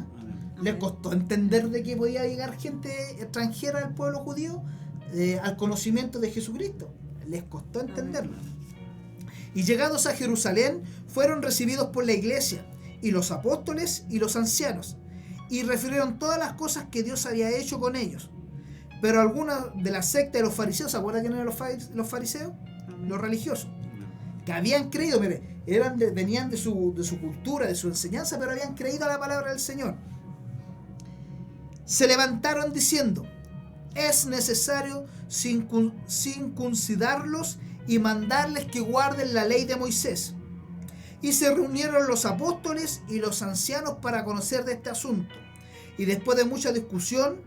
[SPEAKER 1] Les costó entender de que podía llegar gente extranjera al pueblo judío al conocimiento de Jesucristo. Les costó entenderlo. Y llegados a Jerusalén, fueron recibidos por la iglesia y los apóstoles y los ancianos, y refirieron todas las cosas que Dios había hecho con ellos. Pero algunas de la secta de los fariseos, ¿se acuerdan quién eran los fariseos? Los religiosos, que habían creído, mire, venían de su cultura, de su enseñanza, pero habían creído a la palabra del Señor. Se levantaron diciendo: es necesario circuncidarlos y mandarles que guarden la ley de Moisés. Y se reunieron los apóstoles y los ancianos para conocer de este asunto. Y después de mucha discusión,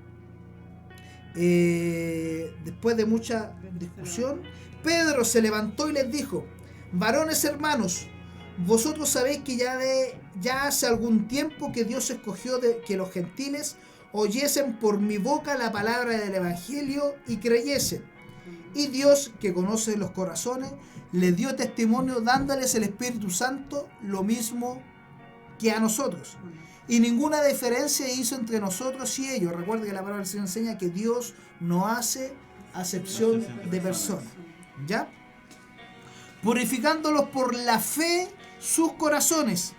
[SPEAKER 1] Pedro se levantó y les dijo: varones hermanos, vosotros sabéis que ya hace algún tiempo que Dios escogió que los gentiles oyesen por mi boca la palabra del evangelio y creyesen. Y Dios, que conoce los corazones, les dio testimonio dándoles el Espíritu Santo, lo mismo que a nosotros. Y ninguna diferencia hizo entre nosotros y ellos. Recuerda que la palabra del Señor enseña que Dios no hace acepción de personas. ¿Ya? Purificándolos por la fe sus corazones.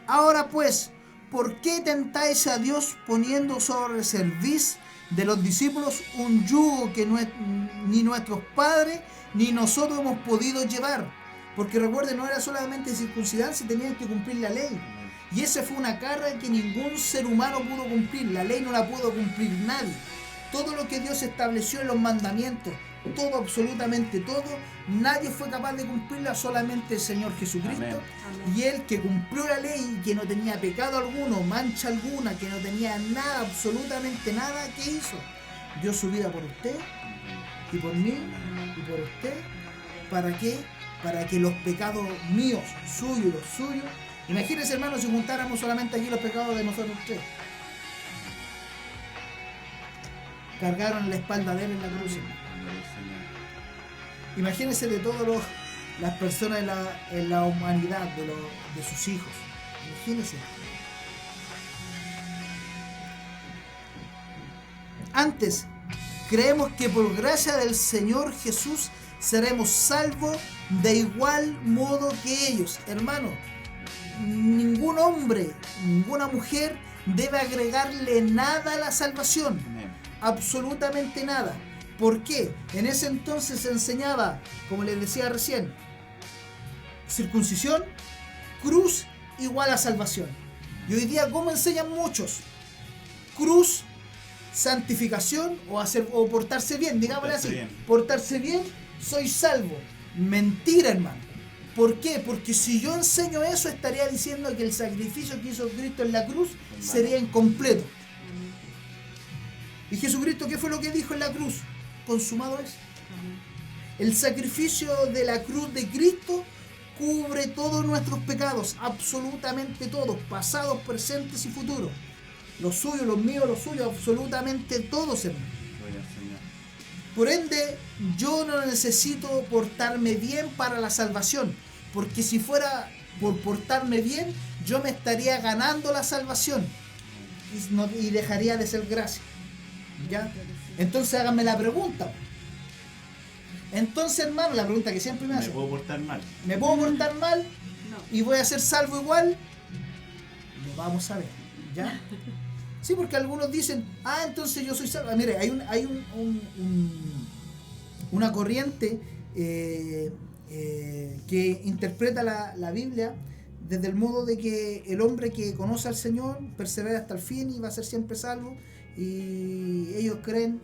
[SPEAKER 1] Ahora pues, ¿por qué tentáis a Dios poniendo sobre el cerviz de los discípulos un yugo que ni nuestros padres ni nosotros hemos podido llevar? Porque recuerden, no era solamente circuncidarse, tenían que cumplir la ley. Y esa fue una carga que ningún ser humano pudo cumplir. La ley no la pudo cumplir nadie. Todo lo que Dios estableció en los mandamientos, todo, absolutamente todo, nadie fue capaz de cumplirla, solamente el Señor Jesucristo. Amén. Y Él, que cumplió la ley, que no tenía pecado alguno, mancha alguna, que no tenía nada, absolutamente nada, ¿qué hizo? Dio su vida por usted y por mí y por usted. ¿Para qué? Para que los pecados míos, suyos y los suyos, imagínense, hermanos, si juntáramos solamente aquí los pecados de nosotros tres. Cargaron la espalda de Él en la cruz. Imagínense de todas las personas en la humanidad, de sus hijos. Imagínense. Antes, creemos que por gracia del Señor Jesús seremos salvos de igual modo que ellos. Hermano, ningún hombre, ninguna mujer debe agregarle nada a la salvación. Absolutamente nada. ¿Por qué? En ese entonces se enseñaba, como les decía recién, circuncisión, cruz igual a salvación. Y hoy día, ¿cómo enseñan muchos? Cruz, santificación o portarse bien, digámosle así. Portarse bien, soy salvo. Mentira, hermano. ¿Por qué? Porque si yo enseño eso, estaría diciendo que el sacrificio que hizo Cristo en la cruz sería incompleto. ¿Y Jesucristo qué fue lo que dijo en la cruz? Consumado es. El sacrificio de la cruz de Cristo cubre todos nuestros pecados, absolutamente todos, pasados, presentes y futuros. Los suyos, los míos, los suyos, absolutamente todos, hermano. Por ende, yo no necesito portarme bien para la salvación, porque si fuera por portarme bien, yo me estaría ganando la salvación y dejaría de ser gracia. ¿Ya? Entonces háganme la pregunta. Entonces, hermano, la pregunta que siempre me
[SPEAKER 2] Me
[SPEAKER 1] hacen,
[SPEAKER 2] puedo portar mal.
[SPEAKER 1] ¿me puedo portar mal
[SPEAKER 3] No.
[SPEAKER 1] y voy a ser salvo igual? Lo vamos a ver, ¿ya? Sí, porque algunos dicen, entonces yo soy salvo. Mire, hay una corriente que interpreta la Biblia desde el modo de que el hombre que conoce al Señor persevera hasta el fin y va a ser siempre salvo, y ellos creen,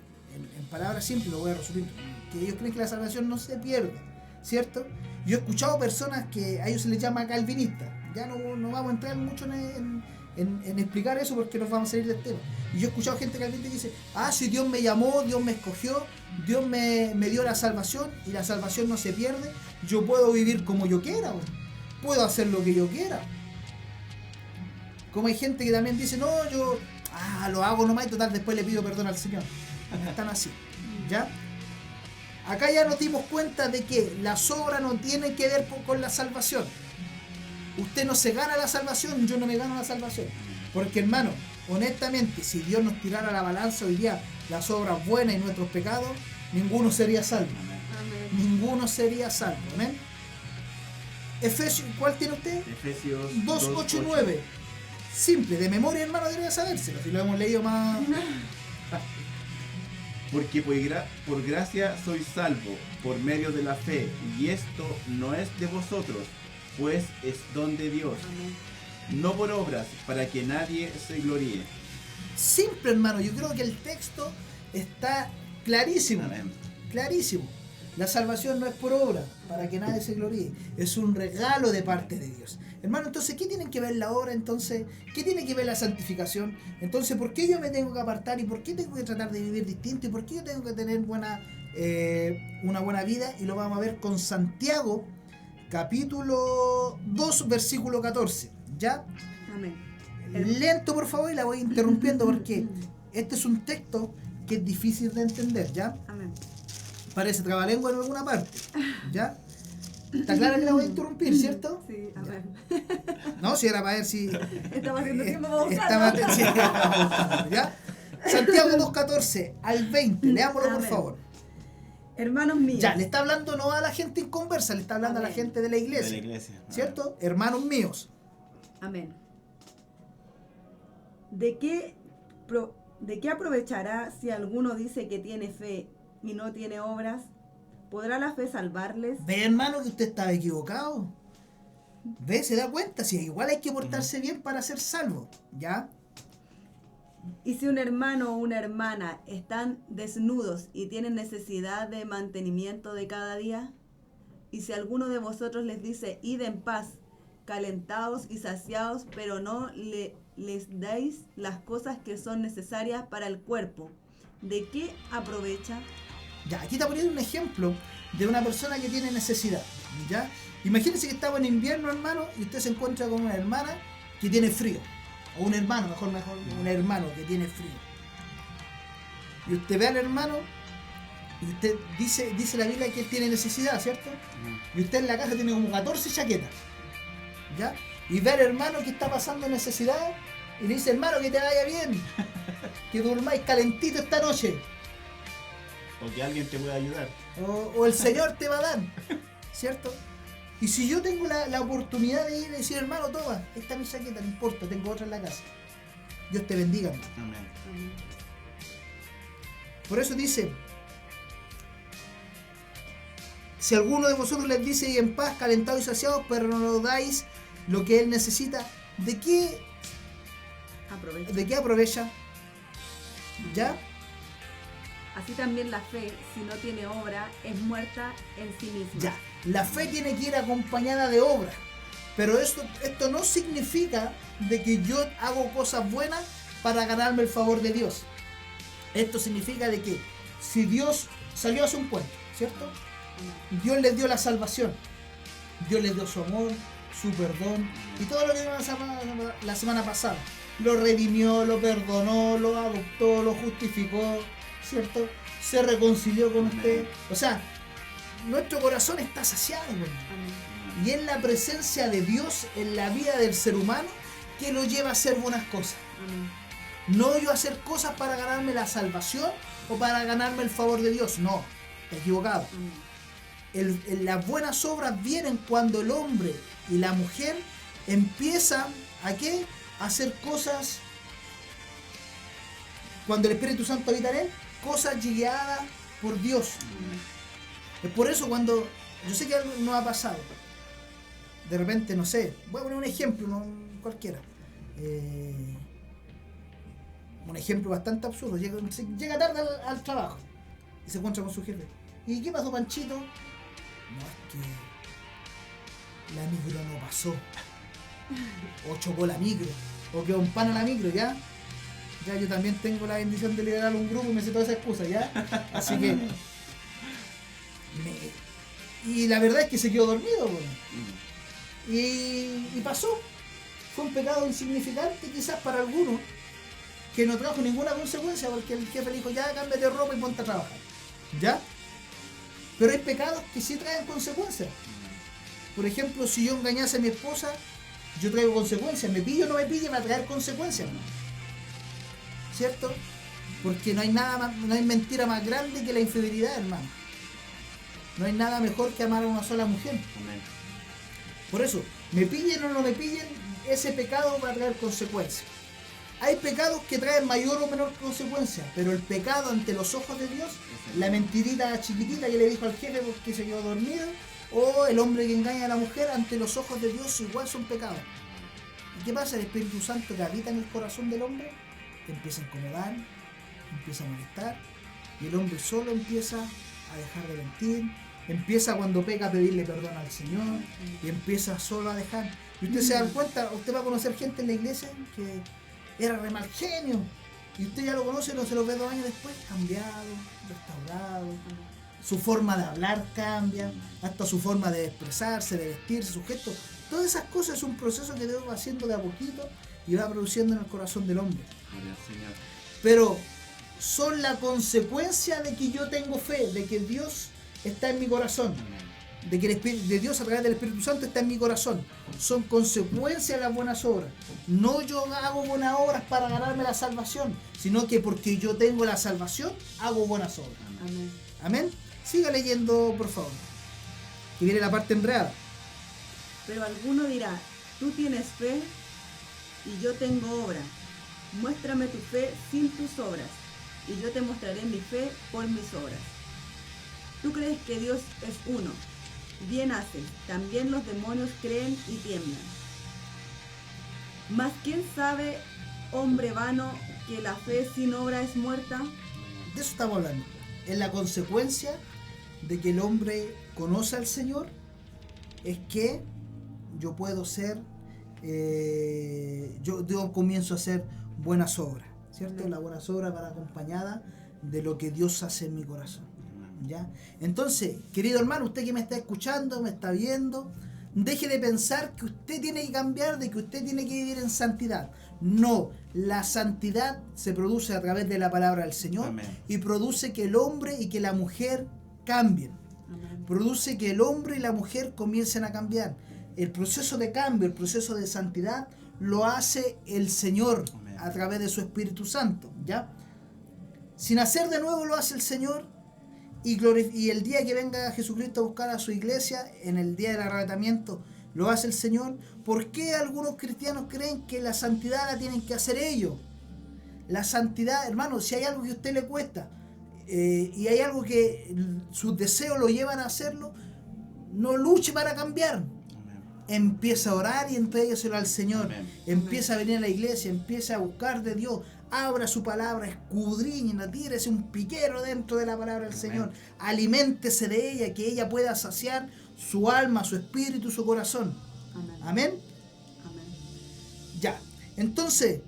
[SPEAKER 1] en palabras simples, lo voy a resumir, que ellos creen que la salvación no se pierde, ¿cierto? Yo he escuchado personas que a ellos se les llama calvinistas, ya no vamos a entrar mucho en explicar eso porque nos vamos a salir del tema. Y yo he escuchado gente calvinista que dice, si Dios me llamó, Dios me escogió, Dios me dio la salvación y la salvación no se pierde, yo puedo vivir como yo quiera, puedo hacer lo que yo quiera. Como hay gente que también dice, no, yo lo hago nomás y total después le pido perdón al Señor. Están así, ¿ya? Acá ya nos dimos cuenta de que las obras no tienen que ver con la salvación. Usted no se gana la salvación, yo no me gano la salvación. Porque, hermano, honestamente, si Dios nos tirara a la balanza hoy día las obras buenas y nuestros pecados, ninguno sería salvo.
[SPEAKER 3] Amén.
[SPEAKER 1] Ninguno sería salvo. ¿Amén? Efesios, ¿cuál tiene usted?
[SPEAKER 2] Efesios
[SPEAKER 1] 2, 8 y 9. Simple, de memoria, hermano, debería sabérselo. Si lo hemos leído más.
[SPEAKER 2] Porque por gracia sois salvo, por medio de la fe, y esto no es de vosotros, pues es don de Dios,
[SPEAKER 3] Amén.
[SPEAKER 2] no por obras, para que nadie se gloríe.
[SPEAKER 1] Simple, hermano. Yo creo que el texto está clarísimo.
[SPEAKER 2] Amén.
[SPEAKER 1] Clarísimo. La salvación no es por obra, para que nadie se gloríe. Es un regalo de parte de Dios. Hermano, entonces, ¿qué tiene que ver la obra? Entonces, ¿qué tiene que ver la santificación? Entonces, ¿por qué yo me tengo que apartar? ¿Y por qué tengo que tratar de vivir distinto? ¿Y por qué yo tengo que tener una buena vida? Y lo vamos a ver con Santiago, capítulo 2, versículo 14. ¿Ya?
[SPEAKER 3] Amén.
[SPEAKER 1] Lento, por favor, y la voy interrumpiendo porque este es un texto que es difícil de entender, ¿ya?
[SPEAKER 3] Amén.
[SPEAKER 1] Parece trabalengua en alguna parte, ¿ya? Está clara que la voy a interrumpir, ¿cierto?
[SPEAKER 3] Sí, amén.
[SPEAKER 1] No, si era para ver si...
[SPEAKER 3] Estaba haciendo tiempo para
[SPEAKER 1] Estaba,
[SPEAKER 3] buscarlo.
[SPEAKER 1] sí, estaba buscando, ¿ya? Santiago 2.14 al 20, leámoslo por
[SPEAKER 3] Amén.
[SPEAKER 1] favor.
[SPEAKER 3] Hermanos míos.
[SPEAKER 1] Ya, le está hablando no a la gente inconversa, le está hablando a la
[SPEAKER 3] Amén.
[SPEAKER 1] gente de la
[SPEAKER 2] De
[SPEAKER 1] iglesia,
[SPEAKER 2] la iglesia.
[SPEAKER 1] ¿cierto? Hermanos míos.
[SPEAKER 3] Amén. ¿De qué aprovechará si alguno dice que tiene fe y no tiene obras? ¿Podrá la fe salvarles?
[SPEAKER 1] Ve, hermano, que usted estaba equivocado. Ve, se da cuenta, si igual hay que portarse bien para ser salvo, ¿ya?
[SPEAKER 3] Y si un hermano o una hermana están desnudos y tienen necesidad de mantenimiento de cada día, y si alguno de vosotros les dice, id en paz, calentados y saciados, pero no les dais las cosas que son necesarias para el cuerpo, ¿de qué aprovecha?
[SPEAKER 1] Ya, aquí está poniendo un ejemplo de una persona que tiene necesidad, ¿ya? Imagínense que estamos en invierno, hermano, y usted se encuentra con una hermana que tiene frío. O un hermano, mejor, un hermano que tiene frío. Y usted ve al hermano y usted dice la Biblia que él tiene necesidad, ¿cierto? Y usted en la casa tiene como 14 chaquetas, ¿ya? Y ve al hermano que está pasando necesidad y le dice, hermano, que te vaya bien, que durmáis calentito esta noche,
[SPEAKER 2] O que alguien te pueda ayudar.
[SPEAKER 1] o el Señor te va a dar, ¿cierto? Y si yo tengo la oportunidad de ir y decir, hermano, toma, esta es mi chaqueta, no importa, tengo otra en la casa. Dios te bendiga, hermano.
[SPEAKER 2] Amén.
[SPEAKER 1] Por eso dice, si alguno de vosotros les dice, y en paz, calentados y saciados, pero no lo dais lo que él necesita, ¿de qué aprovecha? ¿Ya?
[SPEAKER 3] Así también la fe, si no tiene obra, es muerta en sí misma.
[SPEAKER 1] Ya. La fe tiene que ir acompañada de obra. Pero esto no significa de que yo hago cosas buenas para ganarme el favor de Dios. Esto significa de que si Dios salió a hacer un puente, ¿cierto? Dios les dio la salvación. Dios les dio su amor, su perdón y todo lo que vimos la semana pasada. Lo redimió, lo perdonó, lo adoptó, lo justificó, ¿cierto? Se reconcilió con usted. O sea, nuestro corazón está saciado, hermano.
[SPEAKER 3] Amén.
[SPEAKER 1] Y es la presencia de Dios en la vida del ser humano que lo lleva a hacer buenas cosas.
[SPEAKER 3] Amén.
[SPEAKER 1] No yo hacer cosas para ganarme la salvación o para ganarme el favor de Dios. No, está equivocado.
[SPEAKER 3] Amén.
[SPEAKER 1] las buenas obras vienen cuando el hombre y la mujer empiezan ¿a qué? A hacer cosas, cuando el Espíritu Santo habita en él, cosas guiadas por Dios. Es por eso cuando, yo sé que algo nos ha pasado, de repente, no sé, voy a poner un ejemplo, no cualquiera, un ejemplo bastante absurdo, llega tarde al trabajo y se encuentra con su jefe. ¿Y qué pasó, Panchito? No, es que la micro no pasó, o chocó la micro, o quedó un pan a la micro, ¿ya? Ya yo también tengo la bendición de liderar un grupo y me sé toda esa excusa, ¿ya? Así que... y la verdad es que se quedó dormido, bueno. Y pasó. Fue un pecado insignificante quizás para algunos, que no trajo ninguna consecuencia, porque el jefe le dijo, ya cámbiate de ropa y ponte a trabajar, ¿ya? Pero hay pecados que sí traen consecuencias. Por ejemplo, si yo engañase a mi esposa, yo traigo consecuencias. Me pille o no me pille, va a traer consecuencias, ¿no? ¿Cierto? Porque no hay nada más, no hay mentira más grande que la infidelidad, hermano. No hay nada mejor que amar a una sola mujer.
[SPEAKER 2] Amén.
[SPEAKER 1] Por eso, me pillen o no me pillen, ese pecado va a traer consecuencias. Hay pecados que traen mayor o menor consecuencia, pero el pecado ante los ojos de Dios, la mentirita chiquitita que le dijo al jefe porque se quedó dormido, o el hombre que engaña a la mujer, ante los ojos de Dios igual son pecados. ¿Y qué pasa? El Espíritu Santo que habita en el corazón del hombre empieza a incomodar, empieza a molestar, y el hombre solo empieza a dejar de mentir, empieza cuando peca a pedirle perdón al Señor, y empieza solo a dejar. Y usted se da cuenta, usted va a conocer gente en la iglesia que era re mal genio, y usted ya lo conoce, no se lo ve 2 años después, cambiado, restaurado, su forma de hablar cambia, hasta su forma de expresarse, de vestirse, su gesto. Todas esas cosas es un proceso que Dios va haciendo de a poquito y va produciendo en el corazón del hombre.
[SPEAKER 2] Gloria al Señor.
[SPEAKER 1] Pero son la consecuencia de que yo tengo fe, de que Dios está en mi corazón, de que el Espíritu de Dios a través del Espíritu Santo está en mi corazón. Son consecuencias de las buenas obras. No yo hago buenas obras para ganarme la salvación, sino que porque yo tengo la salvación, hago buenas obras.
[SPEAKER 3] Amén.
[SPEAKER 1] Amén. Siga leyendo, por favor. Que viene la parte enredada.
[SPEAKER 3] Pero alguno dirá, tú tienes fe y yo tengo obra. Muéstrame tu fe sin tus obras, y yo te mostraré mi fe por mis obras. Tú crees que Dios es uno. Bien haces, también los demonios creen y tiemblan. Mas ¿quién sabe, hombre vano, que la fe sin obra es muerta?
[SPEAKER 1] De eso estamos hablando. Es la consecuencia de que el hombre conoce al Señor, es que yo puedo ser, yo comienzo a hacer buenas obras, ¿cierto? Las buenas obras van acompañadas de lo que Dios hace en mi corazón, ¿ya? Entonces, querido hermano, usted que me está escuchando, me está viendo, deje de pensar que usted tiene que cambiar, de que usted tiene que vivir en santidad. No, la santidad se produce a través de la palabra del Señor. Amén. Y produce que el hombre y que la mujer cambien. Amén. Produce que el hombre y la mujer comiencen a cambiar. El proceso de cambio, el proceso de santidad lo hace el Señor. Amén. A través de su Espíritu Santo, ¿ya? Sin hacer de nuevo lo hace el Señor. Y el día que venga Jesucristo a buscar a su iglesia, en el día del arrebatamiento, lo hace el Señor. ¿Por qué algunos cristianos creen que la santidad la tienen que hacer ellos? La santidad, hermano, si hay algo que a usted le cuesta y hay algo que sus deseos lo llevan a hacerlo, no luche para cambiar. Amén. Empieza a orar y entrégueselo al Señor. Amén. Empieza a venir a la iglesia, empieza a buscar de Dios. Abra su palabra, escudriña, tírese un piquero dentro de la palabra del Señor. Amén. Aliméntese de ella, que ella pueda saciar su alma, su espíritu, su corazón. Amén. Amén.
[SPEAKER 3] Amén.
[SPEAKER 1] Ya, entonces,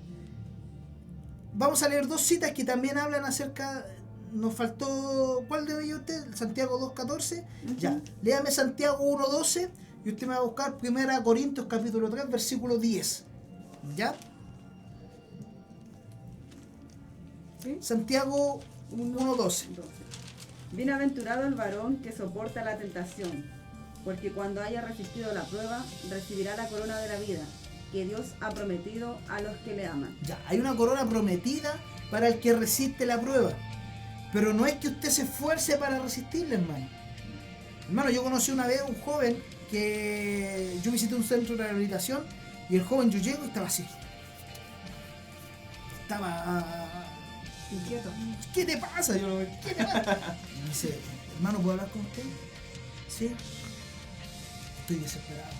[SPEAKER 1] vamos a leer 2 citas que también hablan acerca. Nos faltó, ¿cuál debe ir usted? Santiago 2.14. Uh-huh. Ya, léame Santiago 1.12 y usted me va a buscar 1 Corintios capítulo 3, versículo 10. ¿Ya? ¿Sí? Santiago 1.12.
[SPEAKER 3] Bienaventurado el varón que soporta la tentación, porque cuando haya resistido la prueba, recibirá la corona de la vida, que Dios ha prometido a los que le aman.
[SPEAKER 1] Ya, hay una corona prometida para el que resiste la prueba. Pero no es que usted se esfuerce para resistirla, hermano. Hermano, yo conocí una vez a un joven que yo visité un centro de rehabilitación y el joven, yo llego y estaba así. Estaba...
[SPEAKER 3] Inquieto.
[SPEAKER 1] ¿Qué te pasa? Yo, ¿qué te pasa? Y me dice, hermano, ¿puedo hablar con usted? Sí. Estoy desesperado.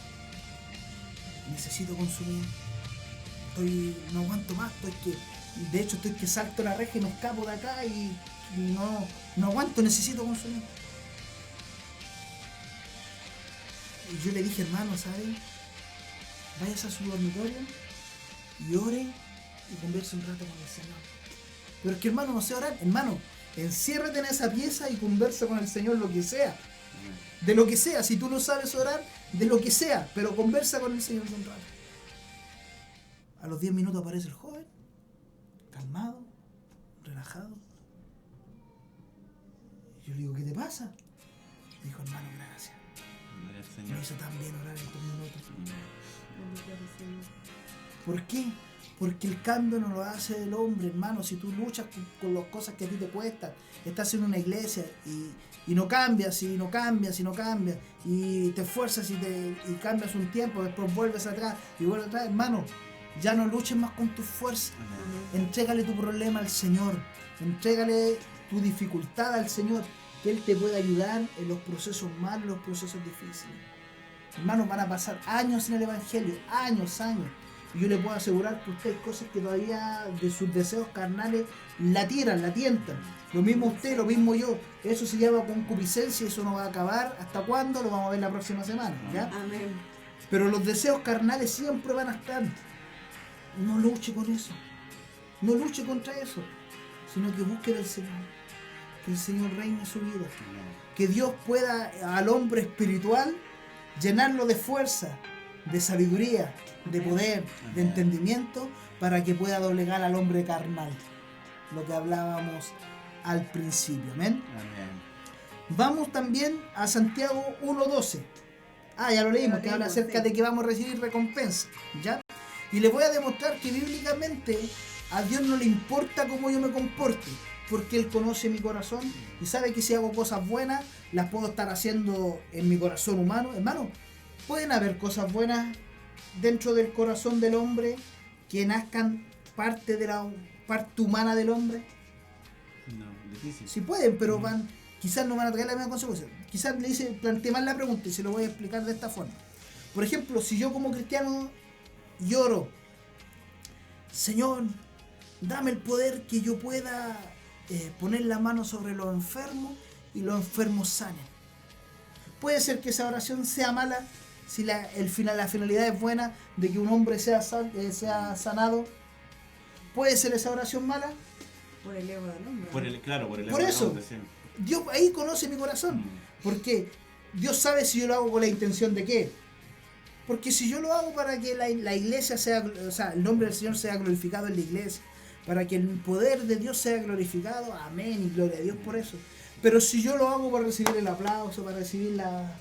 [SPEAKER 1] Necesito consumir. No aguanto más. De hecho, estoy que salto la reja y me escapo de acá y no aguanto, necesito consumir. Y yo le dije, hermano, ¿sabes? Váyase a su dormitorio y ore y converse un rato con el Señor. Pero es que, hermano, no sé orar. Hermano, enciérrate en esa pieza y conversa con el Señor lo que sea. De lo que sea. Si tú no sabes orar, de lo que sea. Pero conversa con el Señor un rato. A los 10 minutos aparece el joven, calmado, relajado. Y yo le digo, ¿qué te pasa? Me dijo, hermano, gracias. Me hizo tan bien orar en 2 minutos. ¿Por qué? Porque el cambio no lo hace el hombre, hermano. Si tú luchas con las cosas que a ti te cuestan, estás en una iglesia y no cambias, y no cambias, y te esfuerzas y cambias un tiempo, después vuelves atrás y vuelves atrás, hermano, ya no luches más con tus fuerzas. Entrégale tu problema al Señor, entrégale tu dificultad al Señor, que Él te pueda ayudar en los procesos malos, los procesos difíciles. Hermanos, van a pasar años en el Evangelio, años. Y yo le puedo asegurar que usted hay cosas que todavía de sus deseos carnales la tientan. Lo mismo usted, lo mismo yo. Eso se llama concupiscencia y eso no va a acabar. ¿Hasta cuándo? Lo vamos a ver la próxima semana, ¿ya?
[SPEAKER 3] Amén.
[SPEAKER 1] Pero los deseos carnales siempre van a estar. No luche con eso. No luche contra eso. Sino que busque del Señor. Que el Señor reine su vida. Que Dios pueda al hombre espiritual llenarlo de fuerza, de sabiduría, de poder, de entendimiento, para que pueda doblegar al hombre carnal. Lo que hablábamos al principio. Amén. Vamos también a Santiago 1:12. Ya lo leímos, que habla acerca de que vamos a recibir recompensa, ¿ya? Y les voy a demostrar que bíblicamente a Dios no le importa cómo yo me comporte, porque Él conoce mi corazón y sabe que si hago cosas buenas, las puedo estar haciendo en mi corazón humano. Hermano, pueden haber cosas buenas dentro del corazón del hombre que nazcan parte de la parte humana del hombre.
[SPEAKER 2] No, difícil.
[SPEAKER 1] Sí pueden, pero quizás no van a traer la misma consecuencia. Quizás planteé mal la pregunta y se lo voy a explicar de esta forma. Por ejemplo, si yo como cristiano lloro, Señor, dame el poder que yo pueda poner la mano sobre los enfermos y los enfermos sanen. Puede ser que esa oración sea mala si la finalidad es buena de que un hombre sea sanado. ¿Puede ser esa oración mala?
[SPEAKER 3] Por el ego del hombre.
[SPEAKER 2] Por el
[SPEAKER 1] Por
[SPEAKER 2] ego
[SPEAKER 1] eso,
[SPEAKER 2] del hombre, sí.
[SPEAKER 1] Dios ahí conoce mi corazón. Porque Dios sabe si yo lo hago con la intención de qué. Porque si yo lo hago para que la iglesia sea, o sea, el nombre del Señor sea glorificado en la iglesia, para que el poder de Dios sea glorificado, amén, y gloria a Dios por eso. Pero si yo lo hago para recibir el aplauso, para recibir la...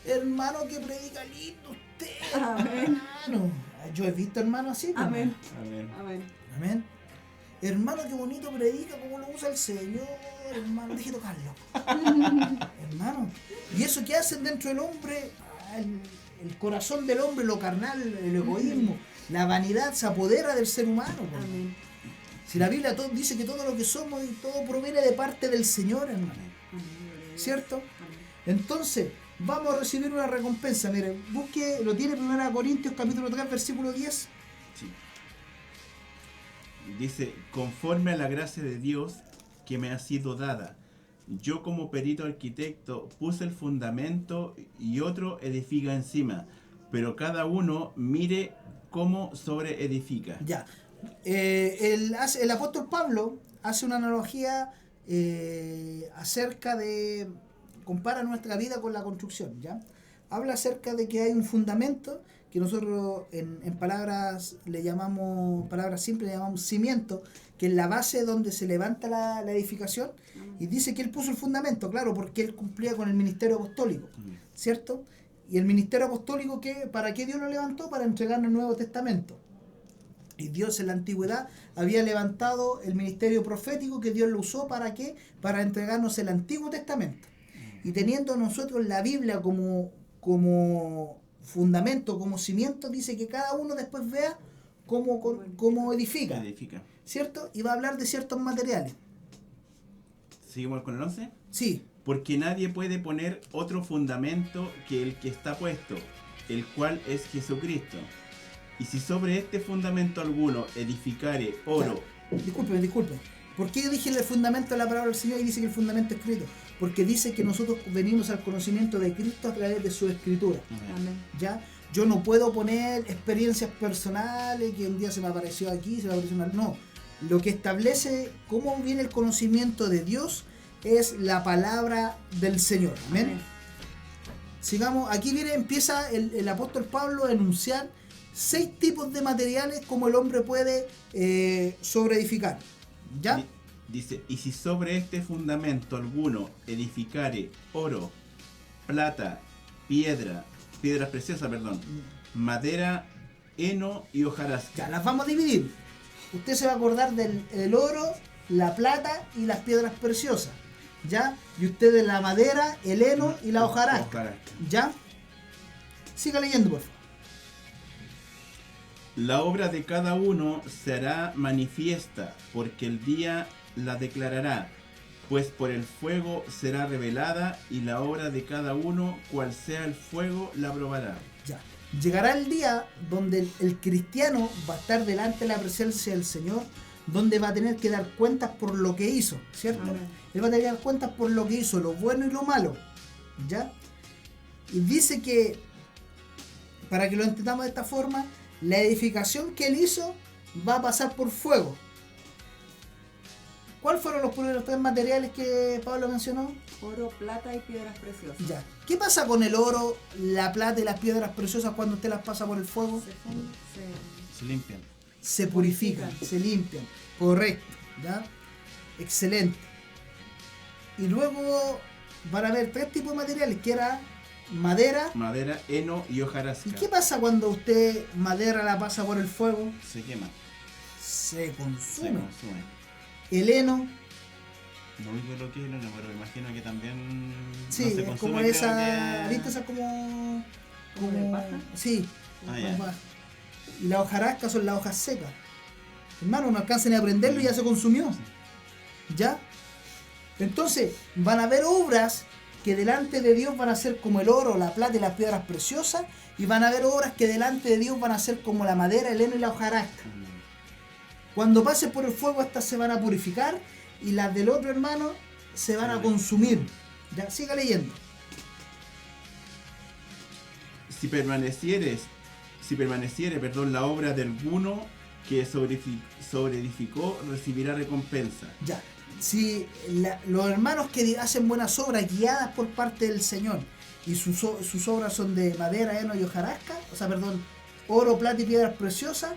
[SPEAKER 1] Hermano, que predica lindo usted,
[SPEAKER 3] Amén.
[SPEAKER 1] hermano. Yo he visto hermanos así.
[SPEAKER 3] Amén.
[SPEAKER 2] Amén.
[SPEAKER 3] Amén.
[SPEAKER 1] Amén. Hermano, qué bonito predica, cómo lo usa el Señor, hermano, deje tocarlo. Hermano, y eso que hacen dentro del hombre, el corazón del hombre, lo carnal, el egoísmo, la vanidad se apodera del ser humano. Pues.
[SPEAKER 3] Amén.
[SPEAKER 1] Si la Biblia dice que todo lo que somos y todo proviene de parte del Señor, hermano. ¿Cierto? Entonces, vamos a recibir una recompensa. Mire, busque, lo tiene 1 Corintios capítulo 3, versículo 10.
[SPEAKER 2] Sí. Dice, conforme a la gracia de Dios que me ha sido dada, yo como perito arquitecto puse el fundamento y otro edifica encima, pero cada uno mire cómo sobreedifica.
[SPEAKER 1] Ya. El apóstol Pablo hace una analogía acerca de... compara nuestra vida con la construcción, ¿ya? Habla acerca de que hay un fundamento que nosotros en palabras le llamamos, palabras simples, le llamamos cimiento, que es la base donde se levanta la edificación, y dice que él puso el fundamento, claro, porque él cumplía con el ministerio apostólico, ¿cierto? Y el ministerio apostólico, ¿para qué Dios lo levantó? Para entregarnos el Nuevo Testamento. Y Dios en la antigüedad había levantado el ministerio profético, que Dios lo usó ¿para qué? Para entregarnos el Antiguo Testamento. y teniendo nosotros la Biblia como fundamento, como cimiento, dice que cada uno después vea cómo edifica, ¿cierto? Y va a hablar de ciertos materiales.
[SPEAKER 2] ¿Seguimos con el 11?
[SPEAKER 1] Sí.
[SPEAKER 2] Porque nadie puede poner otro fundamento que el que está puesto, el cual es Jesucristo. Y si sobre este fundamento alguno edificare oro...
[SPEAKER 1] Disculpe. ¿Por qué yo dije el fundamento de la palabra del Señor y dice que el fundamento es escrito? Porque dice que nosotros venimos al conocimiento de Cristo a través de su escritura.
[SPEAKER 3] Amén.
[SPEAKER 1] ¿Ya? Yo no puedo poner experiencias personales, que un día se me apareció aquí, se me apareció mal. No. Lo que establece cómo viene el conocimiento de Dios es la palabra del Señor. Amén.
[SPEAKER 3] Amén.
[SPEAKER 1] Sigamos, aquí empieza el apóstol Pablo a enunciar 6 tipos de materiales como el hombre puede sobreedificar. ¿Ya?
[SPEAKER 2] Dice, y si sobre este fundamento alguno edificare oro, plata, piedras preciosas, madera, heno y hojarasca.
[SPEAKER 1] Ya, las vamos a dividir. Usted se va a acordar del oro, la plata y las piedras preciosas. ¿Ya? Y usted de la madera, el heno y la hojarasca. ¿Ya? Siga leyendo, por favor.
[SPEAKER 2] La obra de cada uno se hará manifiesta, porque el día la declarará, pues por el fuego será revelada, y la obra de cada uno, cual sea el fuego, la probará.
[SPEAKER 1] Ya. Llegará el día donde el cristiano va a estar delante de la presencia del Señor, donde va a tener que dar cuentas por lo que hizo, ¿cierto?
[SPEAKER 3] Amén.
[SPEAKER 1] Él va a tener que dar cuentas por lo que hizo, lo bueno y lo malo, ¿ya? Y dice que, para que lo entendamos de esta forma, la edificación que él hizo va a pasar por fuego. ¿Cuáles fueron los primeros 3 materiales que Pablo mencionó?
[SPEAKER 3] Oro, plata y piedras preciosas.
[SPEAKER 1] Ya. ¿Qué pasa con el oro, la plata y las piedras preciosas cuando usted las pasa por el fuego?
[SPEAKER 2] Se limpian.
[SPEAKER 1] Se purifican, se limpian. Correcto, ¿ya? Excelente. Y luego van a haber 3 tipos de materiales, que era madera,
[SPEAKER 2] heno y hojarasca.
[SPEAKER 1] ¿Y qué pasa cuando usted madera la pasa por el fuego?
[SPEAKER 2] Se quema.
[SPEAKER 1] Se consume.
[SPEAKER 2] Se consume.
[SPEAKER 1] El heno.
[SPEAKER 2] No digo lo que es el heno, pero imagino que también
[SPEAKER 1] Sí,
[SPEAKER 2] no se
[SPEAKER 1] es
[SPEAKER 2] consume,
[SPEAKER 1] como
[SPEAKER 2] creo
[SPEAKER 1] esa.
[SPEAKER 2] que-
[SPEAKER 1] ¿Viste esa como.
[SPEAKER 3] ¿Como de paja?
[SPEAKER 1] Sí.
[SPEAKER 2] Ah,
[SPEAKER 1] como
[SPEAKER 2] ya.
[SPEAKER 1] paja. Y las hojarascas son las hojas secas. Hermano, no alcanzan a aprenderlo y ya se consumió. ¿Ya? Entonces, van a haber obras que delante de Dios van a ser como el oro, la plata y las piedras preciosas, y van a haber obras que delante de Dios van a ser como la madera, el heno y la hojarasca. Cuando pase por el fuego, estas se van a purificar y las del otro hermano se van a consumir. Ya, siga leyendo.
[SPEAKER 2] Si permaneciere, la obra de alguno que sobreedificó, recibirá recompensa.
[SPEAKER 1] Ya. Si los hermanos que hacen buenas obras guiadas por parte del Señor y sus obras son de madera, heno y hojarasca, oro, plata y piedras preciosas,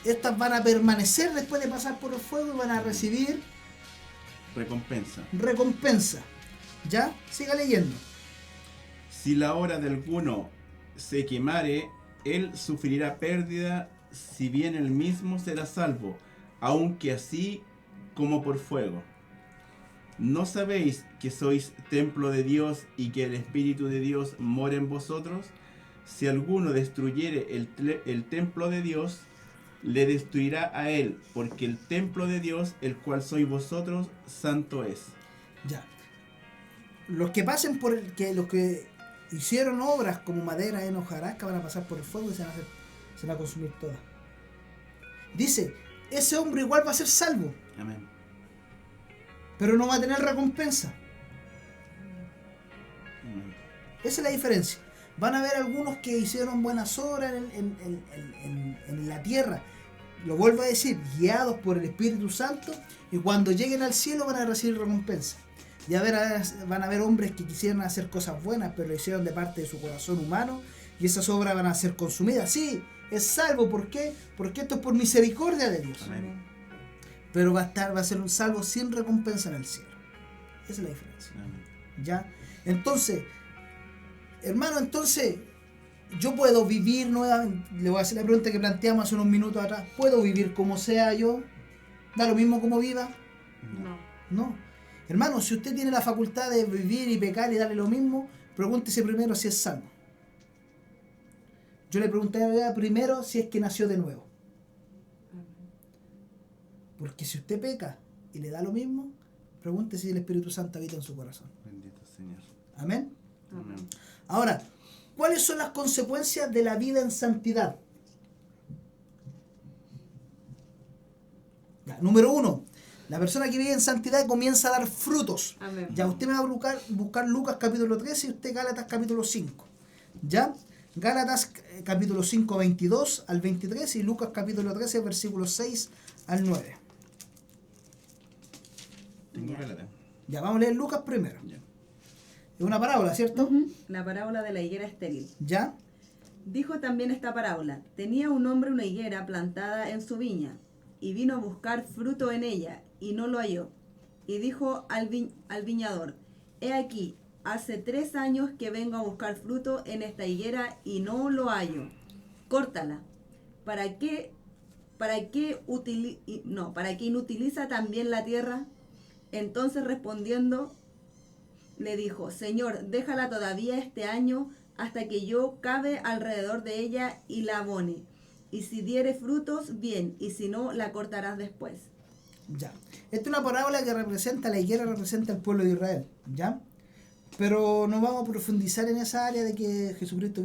[SPEAKER 1] estas van a permanecer después de pasar por el fuego y van a recibir recompensa. ¿Ya? Siga leyendo.
[SPEAKER 2] Si la obra de alguno se quemare, él sufrirá pérdida, si bien él mismo será salvo, aunque así como por fuego. ¿No sabéis que sois templo de Dios y que el Espíritu de Dios mora en vosotros? Si alguno destruyere el templo de Dios, le destruirá a él, porque el templo de Dios, el cual sois vosotros, santo es.
[SPEAKER 1] Ya. Los que pasen por los que hicieron obras como madera, heno, hojarasca van a pasar por el fuego y se van a consumir todas. Dice, ese hombre igual va a ser salvo.
[SPEAKER 2] Amén.
[SPEAKER 1] Pero no va a tener recompensa.
[SPEAKER 2] Amén.
[SPEAKER 1] Esa es la diferencia. Van a haber algunos que hicieron buenas obras en la tierra. Lo vuelvo a decir, guiados por el Espíritu Santo, y cuando lleguen al cielo van a recibir recompensa. Y van a haber hombres que quisieron hacer cosas buenas, pero lo hicieron de parte de su corazón humano, y esas obras van a ser consumidas. Sí, es salvo. ¿Por qué? Porque esto es por misericordia de Dios.
[SPEAKER 2] Amén.
[SPEAKER 1] Pero va a ser un salvo sin recompensa en el cielo. Esa es la diferencia.
[SPEAKER 2] Amén.
[SPEAKER 1] ¿Ya? Entonces, hermano, yo puedo vivir nuevamente. Le voy a hacer la pregunta que planteamos hace unos minutos atrás. ¿Puedo vivir como sea yo? ¿Da lo mismo como viva?
[SPEAKER 3] No.
[SPEAKER 1] No. Hermano, si usted tiene la facultad de vivir y pecar y darle lo mismo, pregúntese primero si es salvo. Yo le preguntaría primero si es que nació de nuevo. Porque si usted peca y le da lo mismo, pregúntese si el Espíritu Santo habita en su corazón.
[SPEAKER 2] Bendito Señor.
[SPEAKER 1] Amén.
[SPEAKER 2] Amén.
[SPEAKER 1] Ahora, ¿cuáles son las consecuencias de la vida en santidad? Ya, número 1, la persona que vive en santidad comienza a dar frutos.
[SPEAKER 3] Amén.
[SPEAKER 1] Ya, usted me va a buscar Lucas capítulo 13 y usted Gálatas capítulo 5. ¿Ya? Gálatas capítulo 5, 22 al 23 y Lucas capítulo 13, versículos 6 al 9.
[SPEAKER 2] Tengo
[SPEAKER 3] Ya.
[SPEAKER 2] Gálatas.
[SPEAKER 1] Ya, vamos a leer Lucas primero.
[SPEAKER 2] Ya.
[SPEAKER 1] Es una parábola, ¿cierto?
[SPEAKER 3] La parábola de la higuera estéril.
[SPEAKER 1] ¿Ya?
[SPEAKER 3] Dijo también esta parábola: tenía un hombre una higuera plantada en su viña, y vino a buscar fruto en ella, y no lo halló. Y dijo al viñador: he aquí, hace 3 años que vengo a buscar fruto en esta higuera, y no lo hallo. Córtala. ¿Para qué inutiliza también la tierra? Entonces respondiendo, le dijo: Señor, déjala todavía este año, hasta que yo cabe alrededor de ella y la abone. Y si diere frutos, bien, y si no, la cortarás después.
[SPEAKER 1] Ya. Esta es una parábola que representa, la higuera representa al pueblo de Israel, ¿ya? Pero no vamos a profundizar en esa área de que Jesucristo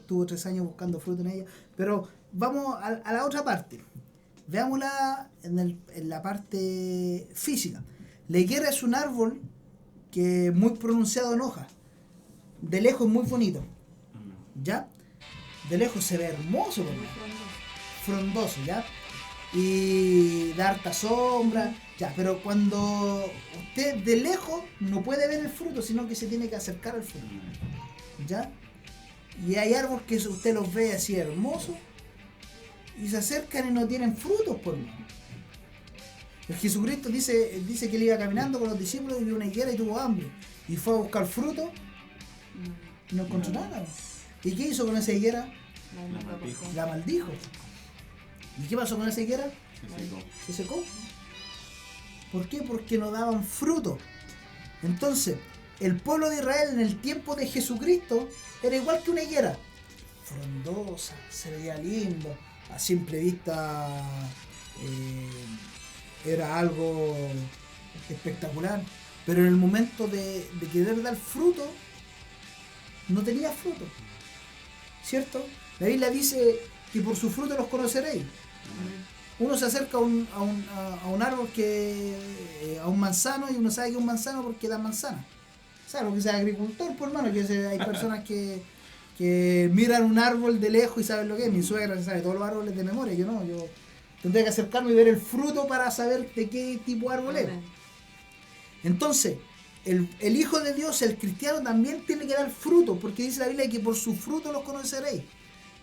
[SPEAKER 1] tuvo 3 años buscando fruto en ella. Pero vamos a la otra parte. Veámosla en la parte física. La higuera es un árbol que es muy pronunciado en hojas. De lejos es muy bonito, ¿ya? De lejos se ve hermoso, hermano. Frondoso, ¿ya? Y da harta sombra, ya, pero cuando usted de lejos no puede ver el fruto, sino que se tiene que acercar al fruto, ¿ya? Y hay árboles que usted los ve así hermosos y se acercan y no tienen frutos, por mano. El Jesucristo dice que él iba caminando con los discípulos y vio una higuera y tuvo hambre. Y fue a buscar fruto y no encontró nada. ¿Y qué hizo con esa higuera? La maldijo. ¿Y qué pasó con esa higuera?
[SPEAKER 2] Se secó.
[SPEAKER 1] Se secó. ¿Por qué? Porque no daban fruto. Entonces, el pueblo de Israel en el tiempo de Jesucristo era igual que una higuera. Frondosa, se veía lindo, a simple vista era algo espectacular. Pero en el momento de querer dar fruto, no tenía fruto. ¿Cierto? La Biblia dice que por su fruto los conoceréis. Uno se acerca a un árbol a un manzano y uno sabe que es un manzano porque da manzana. ¿Sabes? Porque es agricultor, por hermano, que hay personas que miran un árbol de lejos y saben lo que es. Mi suegra sabe todos los árboles de memoria, yo no, yo tendría que acercarme y ver el fruto para saber de qué tipo de árbol es. Entonces, el Hijo de Dios, el cristiano, también tiene que dar fruto, porque dice la Biblia que por su fruto los conoceréis.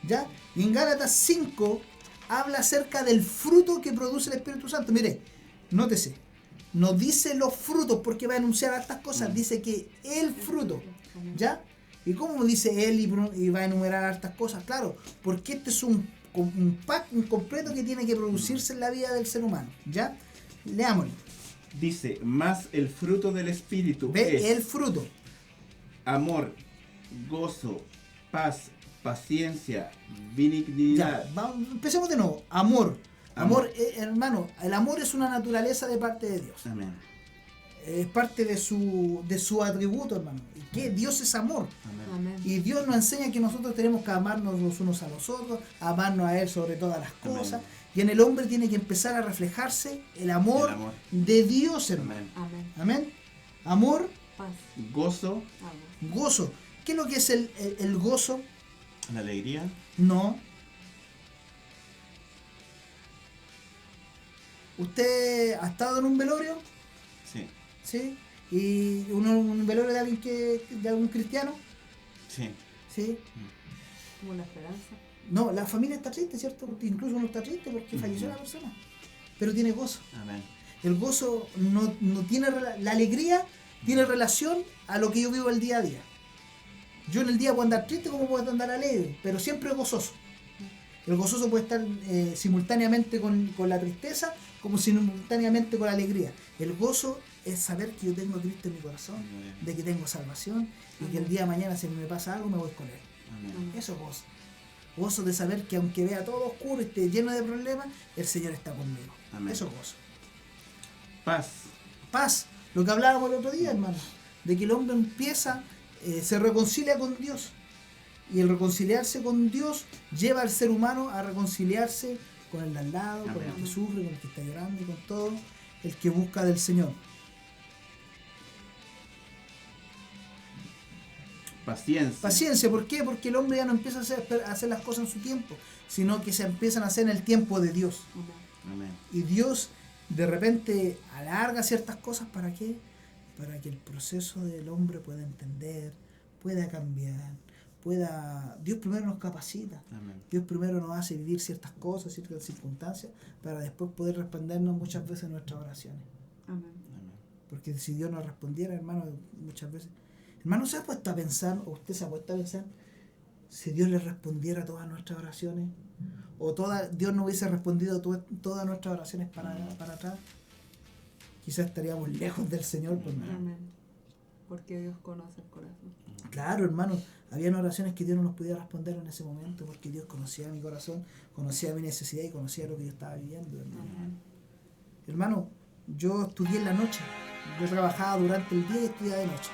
[SPEAKER 1] ¿Ya? Y en Gálatas 5 habla acerca del fruto que produce el Espíritu Santo. Mire, nótese, no dice los frutos porque va a enunciar estas cosas, dice que el fruto, ¿ya? ¿Y cómo dice él y va a enumerar hartas cosas? Claro, porque este es un pack completo que tiene que producirse en la vida del ser humano, ¿ya? Leámoslo.
[SPEAKER 2] Dice, más el fruto del Espíritu
[SPEAKER 1] Ve
[SPEAKER 2] es
[SPEAKER 1] el fruto.
[SPEAKER 2] amor, gozo, paz, paciencia, benignidad.
[SPEAKER 1] Ya, empecemos de nuevo. Amor. Amor, hermano, el amor es una naturaleza de parte de Dios.
[SPEAKER 2] Amén.
[SPEAKER 1] Es parte de su atributo, hermano. ¿Y qué? Dios es amor.
[SPEAKER 2] Amén.
[SPEAKER 1] Y Dios nos enseña que nosotros tenemos que amarnos los unos a los otros, amarnos a Él sobre todas las cosas.
[SPEAKER 2] Amén.
[SPEAKER 1] Y en el hombre tiene que empezar a reflejarse el amor de Dios, hermano.
[SPEAKER 2] Amén.
[SPEAKER 1] Amén. Amor,
[SPEAKER 3] Paz.
[SPEAKER 2] Gozo,
[SPEAKER 1] gozo. ¿Qué es lo que es el gozo?
[SPEAKER 2] la alegría.
[SPEAKER 1] No. ¿Usted ha estado en un velorio?
[SPEAKER 2] Sí.
[SPEAKER 1] ¿Sí? ¿Y un velorio de alguien de algún cristiano?
[SPEAKER 2] Sí.
[SPEAKER 1] ¿Sí?
[SPEAKER 3] Como la esperanza.
[SPEAKER 1] No, la familia está triste, ¿cierto? Incluso uno está triste porque falleció la persona. Pero tiene gozo.
[SPEAKER 2] Amén.
[SPEAKER 1] El gozo no tiene... La alegría tiene relación a lo que yo vivo el día a día. Yo en el día puedo andar triste como puedo andar alegre, pero siempre gozoso. El gozoso puede estar simultáneamente con la tristeza, como simultáneamente con la alegría. El gozo es saber que yo tengo a Cristo en mi corazón, de que tengo salvación y que el día de mañana si me pasa algo me voy con Él.
[SPEAKER 2] Amén.
[SPEAKER 1] Eso es gozo. Gozo de saber que aunque vea todo oscuro y esté lleno de problemas, el Señor está conmigo.
[SPEAKER 2] Amén.
[SPEAKER 1] Eso es gozo.
[SPEAKER 2] Paz.
[SPEAKER 1] Paz, lo que hablábamos el otro día, hermano, de que el hombre empieza, se reconcilia con Dios. Y el reconciliarse con Dios lleva al ser humano a reconciliarse con el de al lado, con el que sufre, con el que está llorando y con todo el que busca del Señor.
[SPEAKER 2] Paciencia.
[SPEAKER 1] Paciencia, ¿por qué? Porque el hombre ya no empieza a hacer las cosas en su tiempo, sino que se empiezan a hacer en el tiempo de Dios.
[SPEAKER 2] Amén.
[SPEAKER 1] Y Dios de repente alarga ciertas cosas, ¿para qué? Para que el proceso del hombre pueda entender, pueda cambiar, Dios primero nos capacita.
[SPEAKER 2] Amén.
[SPEAKER 1] Dios primero nos hace vivir ciertas cosas, ciertas circunstancias, para después poder respondernos muchas veces nuestras oraciones.
[SPEAKER 3] Amén.
[SPEAKER 2] Amén.
[SPEAKER 1] Porque si Dios nos respondiera, hermano, muchas veces... Hermano, ¿se ha puesto a pensar, o usted se ha puesto a pensar, si Dios le respondiera todas nuestras oraciones? ¿O Dios no hubiese respondido todas nuestras oraciones para atrás? Quizás estaríamos lejos del Señor. Pues, hermano.
[SPEAKER 3] Amén. Porque Dios conoce el corazón.
[SPEAKER 1] Claro, hermano, habían oraciones que Dios no nos podía responder en ese momento, porque Dios conocía mi corazón, conocía mi necesidad y conocía lo que yo estaba viviendo, hermano.
[SPEAKER 3] Amén.
[SPEAKER 1] Hermano, yo estudié en la noche, yo trabajaba durante el día y estudiaba de noche.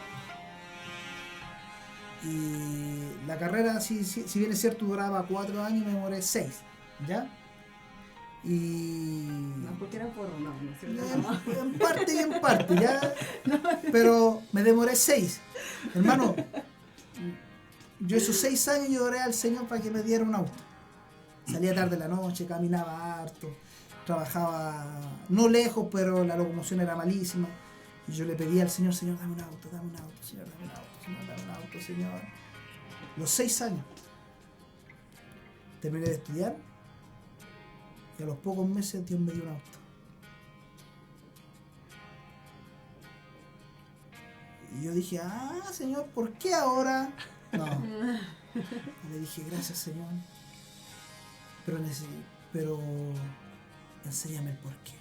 [SPEAKER 1] Y la carrera, si bien es cierto, duraba 4 años, me demoré 6, ¿ya? Y...
[SPEAKER 3] No, porque era por no, ¿no es cierto?
[SPEAKER 1] En parte y en parte, ¿ya? Pero me demoré 6. Hermano, yo esos 6 años yo oré al Señor para que me diera un auto. Salía tarde de la noche, caminaba harto, trabajaba no lejos, pero la locomoción era malísima. Y yo le pedía al Señor, Señor, dame un auto, Señor, dame un auto, Señor, dame un auto, Señor. Los 6 años. Terminé de estudiar y a los pocos meses Dios me dio un auto. Y yo dije, Señor, ¿por qué ahora? No. Y le dije, gracias, Señor. Pero enséñame el porqué.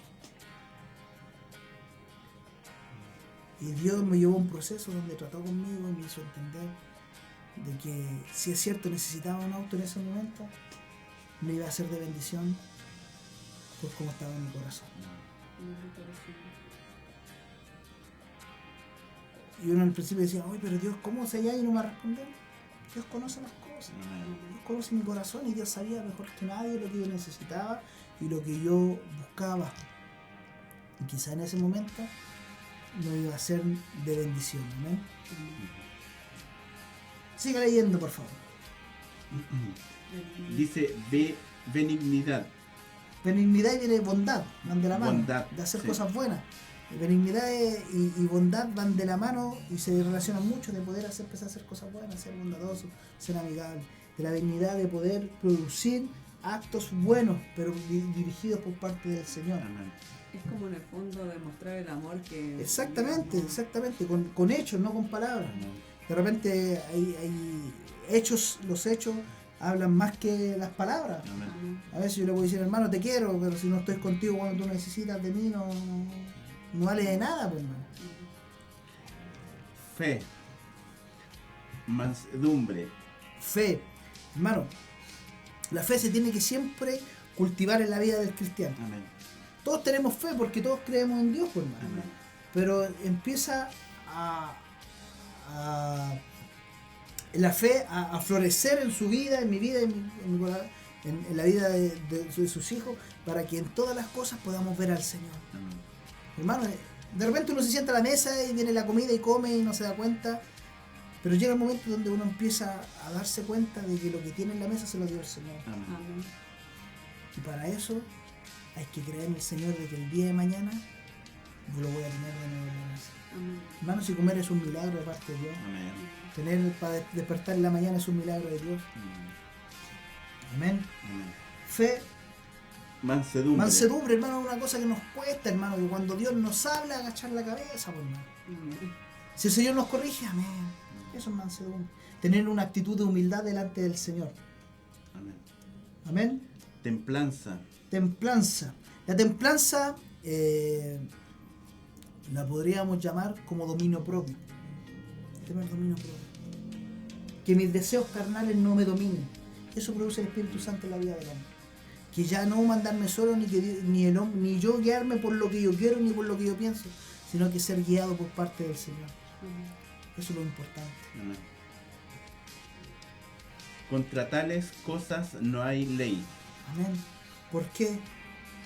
[SPEAKER 1] Y Dios me llevó a un proceso donde trató conmigo y me hizo entender de que si es cierto necesitaba un auto en ese momento, me iba a ser de bendición por cómo estaba en mi corazón. Y uno al principio decía, oye, pero Dios, ¿cómo se halla y no me va a responder? Dios conoce las cosas. Dios conoce mi corazón y Dios sabía mejor que nadie lo que yo necesitaba y lo que yo buscaba. Y quizá en ese momento no iba a ser de bendición. Amén. Siga leyendo, por favor.
[SPEAKER 2] Dice benignidad.
[SPEAKER 1] Benignidad viene bondad, van de la mano,
[SPEAKER 2] Bondad,
[SPEAKER 1] de hacer
[SPEAKER 2] sí.
[SPEAKER 1] cosas buenas. Benignidad y bondad van de la mano y se relacionan mucho, de poder empezar a hacer cosas buenas, ser bondadoso, ser amigable. De la benignidad de poder producir actos buenos, pero dirigidos por parte del Señor.
[SPEAKER 2] Amén.
[SPEAKER 3] Es como en el fondo demostrar el amor que...
[SPEAKER 1] Exactamente, con hechos, no con palabras.
[SPEAKER 2] Amén.
[SPEAKER 1] De repente hay hechos, los hechos hablan más que las palabras.
[SPEAKER 2] Amén.
[SPEAKER 3] Amén.
[SPEAKER 1] A veces yo le voy a decir, hermano, te quiero, pero si no estoy contigo cuando tú necesitas de mí, no vale de nada, pues, hermano.
[SPEAKER 2] Fe. Mansedumbre.
[SPEAKER 1] Fe, hermano, la fe se tiene que siempre cultivar en la vida del cristiano.
[SPEAKER 2] Amén.
[SPEAKER 1] Todos tenemos fe porque todos creemos en Dios, pues, hermano.
[SPEAKER 2] Amén.
[SPEAKER 1] Pero empieza la fe a florecer en su vida, en mi vida, en la vida de sus hijos, para que en todas las cosas podamos ver al Señor.
[SPEAKER 2] Amén.
[SPEAKER 1] Hermano, de repente uno se sienta a la mesa y viene la comida y come y no se da cuenta, pero llega el momento donde uno empieza a darse cuenta de que lo que tiene en la mesa se lo dio el Señor.
[SPEAKER 2] Amén.
[SPEAKER 3] Amén.
[SPEAKER 1] Y para eso hay que creer en el Señor de que el día de mañana yo lo voy a tener de nuevo en la mesa.
[SPEAKER 3] Amén.
[SPEAKER 1] Hermano, si comer es un milagro de parte de Dios.
[SPEAKER 2] Amén.
[SPEAKER 1] Tener para despertar en la mañana es un milagro de Dios. Amén.
[SPEAKER 2] Amén.
[SPEAKER 1] Fe,
[SPEAKER 2] Mansedumbre.
[SPEAKER 1] mansedumbre, hermano, es una cosa que nos cuesta, hermano, que cuando Dios nos habla, agachar la cabeza, pues, hermano.
[SPEAKER 3] Amén.
[SPEAKER 1] Si el Señor nos corrige, amén. Eso es mansedumbre. Tener una actitud de humildad delante del Señor.
[SPEAKER 2] Amén.
[SPEAKER 1] Amén.
[SPEAKER 2] Templanza.
[SPEAKER 1] Templanza. La templanza la podríamos llamar como dominio propio. Tener dominio propio. Que mis deseos carnales no me dominen. Eso produce el Espíritu Santo en la vida del hombre. Que ya no mandarme solo, ni yo guiarme por lo que yo quiero, ni por lo que yo pienso, sino que ser guiado por parte del Señor. Eso es lo importante.
[SPEAKER 2] Amén. Contra tales cosas no hay ley.
[SPEAKER 1] Amén. ¿Por qué?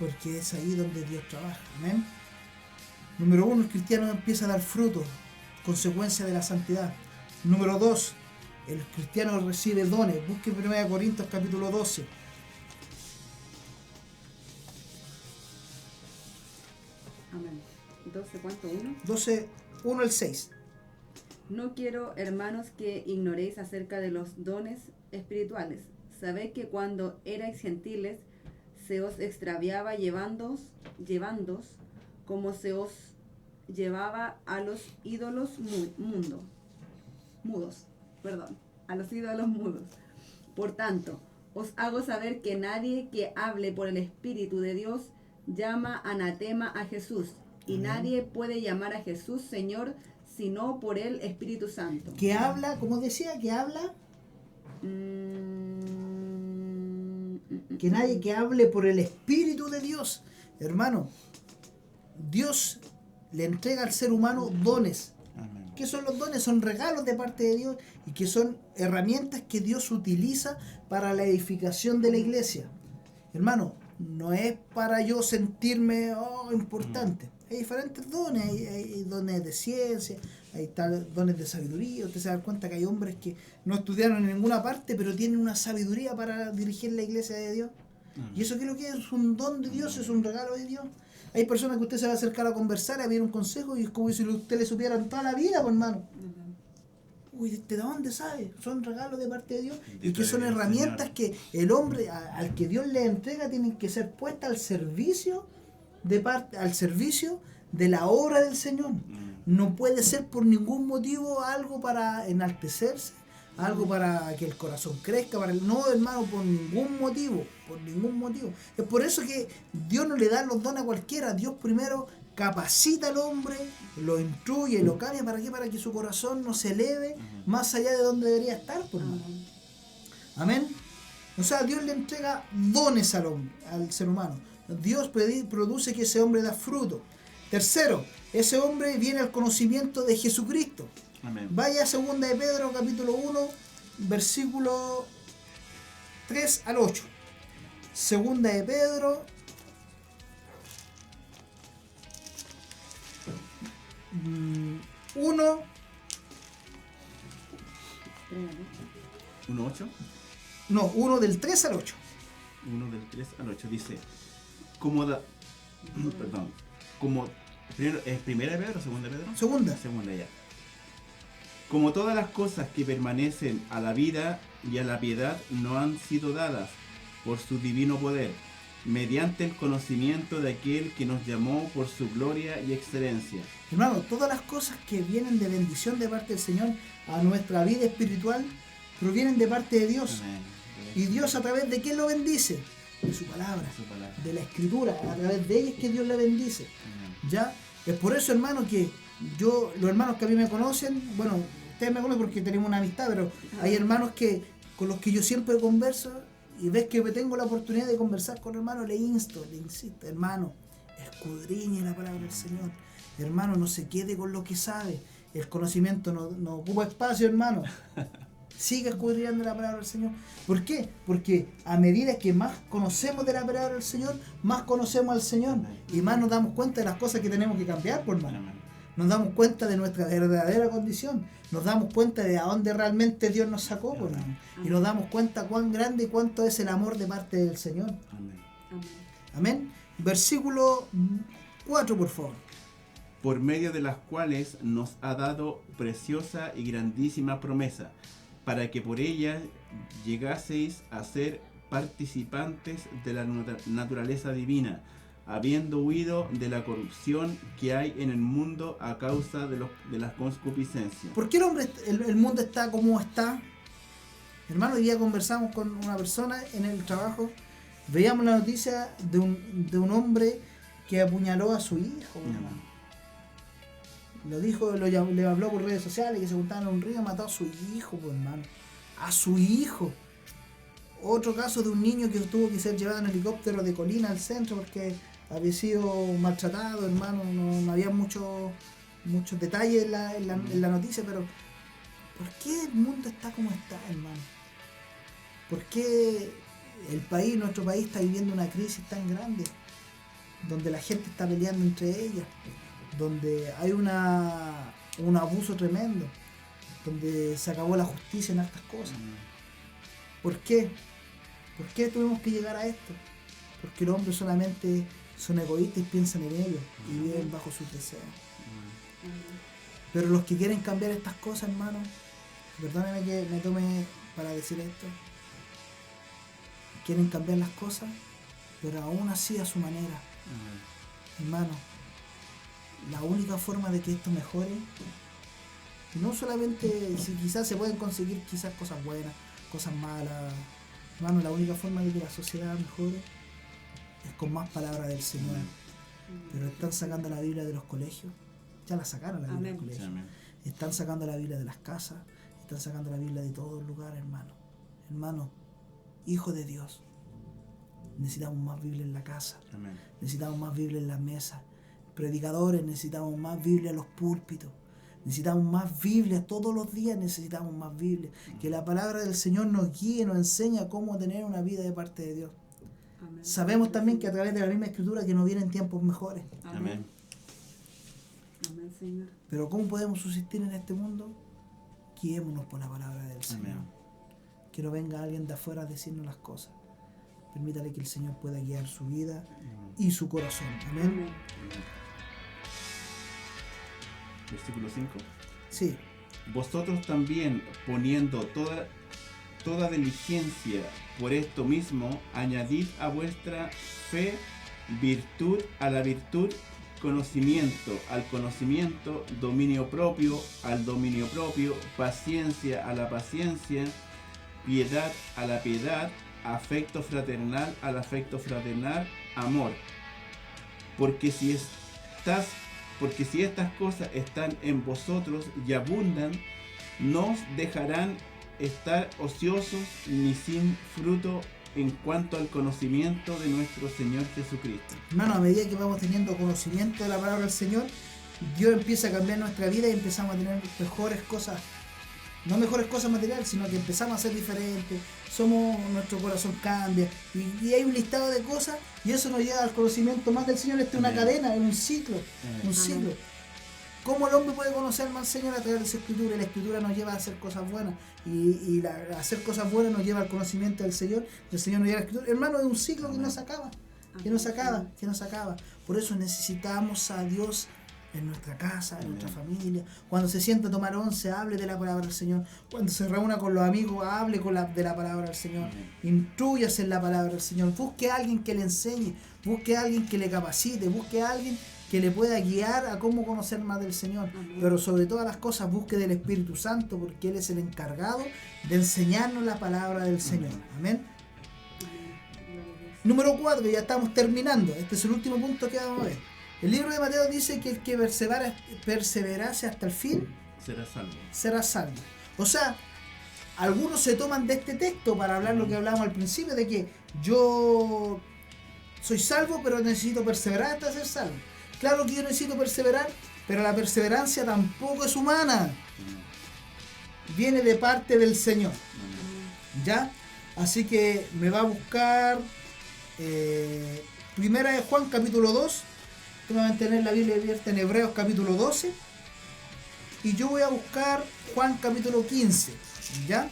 [SPEAKER 1] Porque es ahí donde Dios trabaja. Amén. Número 1, el cristiano empieza a dar fruto, consecuencia de la santidad. Número 2, el cristiano recibe dones. Busque 1 Corintios capítulo 12.
[SPEAKER 3] Amén. 12, ¿cuánto? 1.
[SPEAKER 1] 12, 1 al 6.
[SPEAKER 3] No quiero, hermanos, que ignoréis acerca de los dones espirituales. Sabéis que cuando erais gentiles, se os extraviaba llevándoos como se os llevaba a los ídolos mudos. A los ídolos mudos. Por tanto, os hago saber que nadie que hable por el Espíritu de Dios llama anatema a Jesús, y nadie puede llamar a Jesús Señor sino por el Espíritu Santo.
[SPEAKER 1] ¿Qué habla? ¿Cómo decía? ¿Qué habla? Que nadie que hable por el Espíritu de Dios. Hermano, Dios le entrega al ser humano dones.
[SPEAKER 2] Amén.
[SPEAKER 1] ¿Qué son los dones? Son regalos de parte de Dios y que son herramientas que Dios utiliza para la edificación de la iglesia. Hermano, no es para yo sentirme importante. Hay diferentes dones, hay dones de ciencia, hay dones de sabiduría. Usted se da cuenta que hay hombres que no estudiaron en ninguna parte, pero tienen una sabiduría para dirigir la iglesia de Dios. ¿Y eso qué es lo que es? Es un don de Dios, es un regalo de Dios. Hay personas que usted se va a acercar a conversar, a pedir un consejo, y es como si usted le supiera toda la vida, pues, hermano. Uy, ¿de dónde sabe? Son regalos de parte de Dios, y que son herramientas que el hombre al que Dios le entrega tienen que ser puestas al servicio de la obra del Señor. No puede ser por ningún motivo algo para enaltecerse, algo para que el corazón crezca, no, hermano, por ningún motivo. Es por eso que Dios no le da los dones a cualquiera. Dios primero capacita al hombre, lo instruye, lo cambia. ¿Para qué? Para que su corazón no se eleve más allá de donde debería estar, por hermano. Amén. O sea, Dios le entrega dones al hombre, al ser humano. Dios produce que ese hombre da fruto. Tercero, ese hombre viene al conocimiento de Jesucristo.
[SPEAKER 2] Amén.
[SPEAKER 1] Vaya a 2 de Pedro capítulo 1, versículo 3 al 8. 2 de Pedro 1.
[SPEAKER 2] 1:8.
[SPEAKER 1] No, 1 del 3 al 8.
[SPEAKER 2] 1 del 3 al 8 dice, ¿es primera de Pedro o segunda de Pedro? Segunda ya. Como todas las cosas que permanecen a la vida y a la piedad no han sido dadas por su divino poder, mediante el conocimiento de aquel que nos llamó por su gloria y excelencia.
[SPEAKER 1] Hermano, todas las cosas que vienen de bendición de parte del Señor a nuestra vida espiritual provienen de parte de Dios.
[SPEAKER 2] Amén.
[SPEAKER 1] ¿Y Dios a través de quién lo bendice? De su palabra, de la escritura. A través de ella es que Dios le bendice.
[SPEAKER 2] Amén.
[SPEAKER 1] ¿Ya? Es por eso, hermano, que los hermanos que a mí me conocen, bueno, ustedes me conocen porque tenemos una amistad, pero hay hermanos con los que yo siempre converso, y ves que tengo la oportunidad de conversar con hermanos, le insisto, hermano, escudriñe la palabra del Señor. Hermano, no se quede con lo que sabe. El conocimiento no ocupa espacio, hermano. Sigue escudriñando la palabra del Señor. ¿Por qué? Porque a medida que más conocemos de la palabra del Señor, más conocemos al Señor. Y más nos damos cuenta de las cosas que tenemos que cambiar, por hermano. Nos damos cuenta de nuestra verdadera condición. Nos damos cuenta de a dónde realmente Dios nos sacó, por hermano. Y nos damos cuenta cuán grande y cuánto es el amor de parte del Señor.
[SPEAKER 2] Amén.
[SPEAKER 1] Amén. Versículo 4, por favor.
[SPEAKER 2] Por medio de las cuales nos ha dado preciosa y grandísima promesa, para que por ella llegaseis a ser participantes de la naturaleza divina, habiendo huido de la corrupción que hay en el mundo a causa de las concupiscencias.
[SPEAKER 1] ¿Por qué el mundo está como está? Hermano, hoy día conversamos con una persona en el trabajo, veíamos la noticia de un hombre que apuñaló a su hijo, hermano. Lo dijo, le habló por redes sociales, que se juntaban en un río, mató a su hijo, pues, hermano. A su hijo. Otro caso de un niño que tuvo que ser llevado en helicóptero de Colina al centro porque había sido maltratado, hermano. No había muchos detalles en la noticia, pero ¿por qué el mundo está como está, hermano? ¿Por qué nuestro país está viviendo una crisis tan grande? Donde la gente está peleando entre ellas, donde hay un abuso tremendo, donde se acabó la justicia en estas cosas. ¿Por qué? ¿Por qué tuvimos que llegar a esto? Porque los hombres solamente son egoístas y piensan en ellos y viven bajo sus deseos. Pero los que quieren cambiar estas cosas, hermano, perdónenme que me tome para decir esto, quieren cambiar las cosas, pero aún así a su manera. Hermano, la única forma de que esto mejore, no solamente si quizás se pueden conseguir quizás cosas buenas, cosas malas, hermano, la única forma de que la sociedad mejore es con más palabras del Señor. Pero están sacando la Biblia de los colegios, ya la sacaron la Biblia de los colegios, están sacando la Biblia de las casas, están sacando la Biblia de todos los lugares, hermano, hijo de Dios, necesitamos más Biblia en la casa. Amén. Necesitamos más Biblia en las mesas. Predicadores, necesitamos más Biblia en los púlpitos. Necesitamos más Biblia, todos los días necesitamos más Biblia. Que la palabra del Señor nos guíe, nos enseña cómo tener una vida de parte de Dios. Amén. Sabemos también que a través de la misma Escritura que nos vienen tiempos mejores.
[SPEAKER 3] Amén. Amén, Señor.
[SPEAKER 1] Pero ¿cómo podemos subsistir en este mundo? Guiémonos por la palabra del Señor. Amén. Que no venga alguien de afuera a decirnos las cosas. Permítale que el Señor pueda guiar su vida y su corazón. Amén.
[SPEAKER 2] Versículo 5.
[SPEAKER 1] Sí.
[SPEAKER 2] Vosotros también, poniendo toda diligencia por esto mismo, añadid a vuestra fe virtud, a la virtud conocimiento, al conocimiento dominio propio, al dominio propio paciencia, a la paciencia piedad, a la piedad afecto fraternal, al afecto fraternal amor. Porque si estas cosas están en vosotros y abundan, no os dejarán estar ociosos ni sin fruto en cuanto al conocimiento de nuestro Señor Jesucristo.
[SPEAKER 1] Hermano, a medida que vamos teniendo conocimiento de la palabra del Señor, Dios empieza a cambiar nuestra vida y empezamos a tener mejores cosas. No mejores cosas materiales, sino que empezamos a ser diferentes, nuestro corazón cambia, y hay un listado de cosas, y eso nos lleva al conocimiento más del Señor. Esta es una cadena, es un ciclo, un ciclo. ¿Cómo el hombre puede conocer más al Señor? A través de su Escritura, y la Escritura nos lleva a hacer cosas buenas, y hacer cosas buenas nos lleva al conocimiento del Señor, y el Señor nos lleva a la Escritura. Hermano, es un ciclo que no se acaba, que no se acaba. Por eso necesitamos a Dios en nuestra casa, en nuestra familia. Cuando se sienta a tomar once, hable de la palabra del Señor. Cuando se reúna con los amigos, hable de la palabra del Señor. Intrúyase en la palabra del Señor. Busque a alguien que le enseñe, busque a alguien que le capacite, busque a alguien que le pueda guiar a cómo conocer más del Señor. Amén. Pero sobre todas las cosas, busque del Espíritu Santo, porque Él es el encargado de enseñarnos la palabra del Señor. Amén. Número 4, ya estamos terminando. Este es el último punto que vamos a ver. El libro de Mateo dice que el que perseverase hasta el fin será salvo. O sea, algunos se toman de este texto para hablar lo que hablábamos al principio, de que yo soy salvo, pero necesito perseverar hasta ser salvo. Claro que yo necesito perseverar, pero la perseverancia tampoco es humana. Viene de parte del Señor. ¿Ya? Así que me va a buscar Primera de Juan capítulo 2. Tú me vas a mantener la Biblia abierta en Hebreos capítulo 12. Y yo voy a buscar Juan capítulo 15. ¿Ya?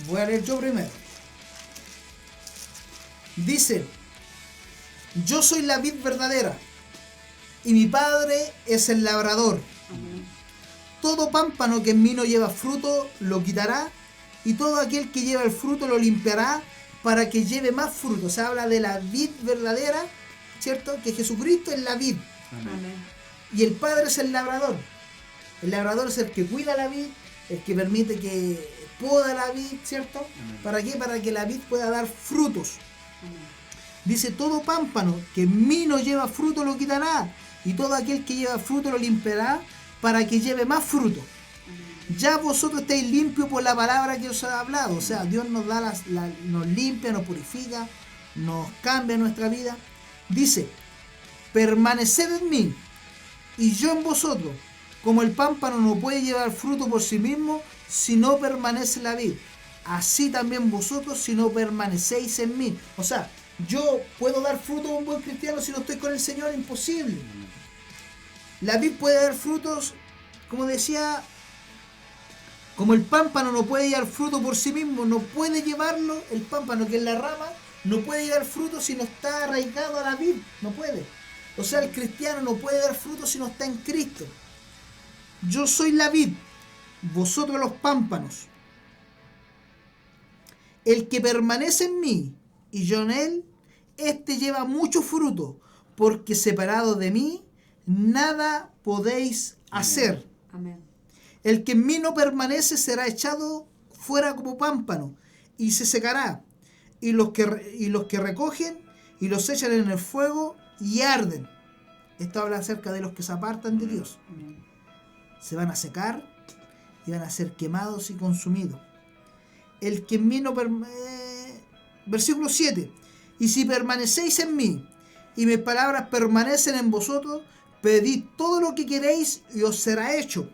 [SPEAKER 1] Voy a leer yo primero. Dice: yo soy la vid verdadera, y mi Padre es el labrador. Amén. Todo pámpano que en mí no lleva fruto lo quitará, y todo aquel que lleva el fruto lo limpiará, para que lleve más fruto. Se habla de la vid verdadera, ¿cierto? Que Jesucristo es la vid. Amén. Y el Padre es el labrador. El labrador es el que cuida la vid, el que permite que poda la vid, ¿cierto?
[SPEAKER 2] Amén.
[SPEAKER 1] ¿Para qué? Para que la vid pueda dar frutos.
[SPEAKER 3] Amén.
[SPEAKER 1] Dice, todo pámpano que en mí no lleva fruto lo quitará, y todo aquel que lleva fruto lo limpiará, para que lleve más fruto. Ya vosotros estáis limpios por la palabra que os he hablado. O sea, Dios nos da nos limpia, nos purifica, nos cambia nuestra vida. Dice, permaneced en mí y yo en vosotros, como el pámpano no puede llevar fruto por sí mismo si no permanece en la vid, así también vosotros si no permanecéis en mí. O sea, yo puedo dar fruto como un buen cristiano si no estoy con el Señor, imposible. La vid puede dar frutos, como decía, como el pámpano no puede llevar fruto por sí mismo, no puede llevarlo, el pámpano que es la rama, no puede llevar fruto si no está arraigado a la vid, no puede. O sea, el cristiano no puede dar fruto si no está en Cristo. Yo soy la vid, vosotros los pámpanos. El que permanece en mí y yo en él, este lleva mucho fruto, porque separado de mí, nada podéis hacer.
[SPEAKER 3] Amén.
[SPEAKER 1] El que en mí no permanece será echado fuera como pámpano y se secará. Y los que recogen y los echan en el fuego y arden. Esto habla acerca de los que se apartan de Dios.
[SPEAKER 3] Amén.
[SPEAKER 1] Se van a secar y van a ser quemados y consumidos. El que en mí no permanece... Versículo 7. Y si permanecéis en mí y mis palabras permanecen en vosotros, pedid todo lo que queréis y os será hecho.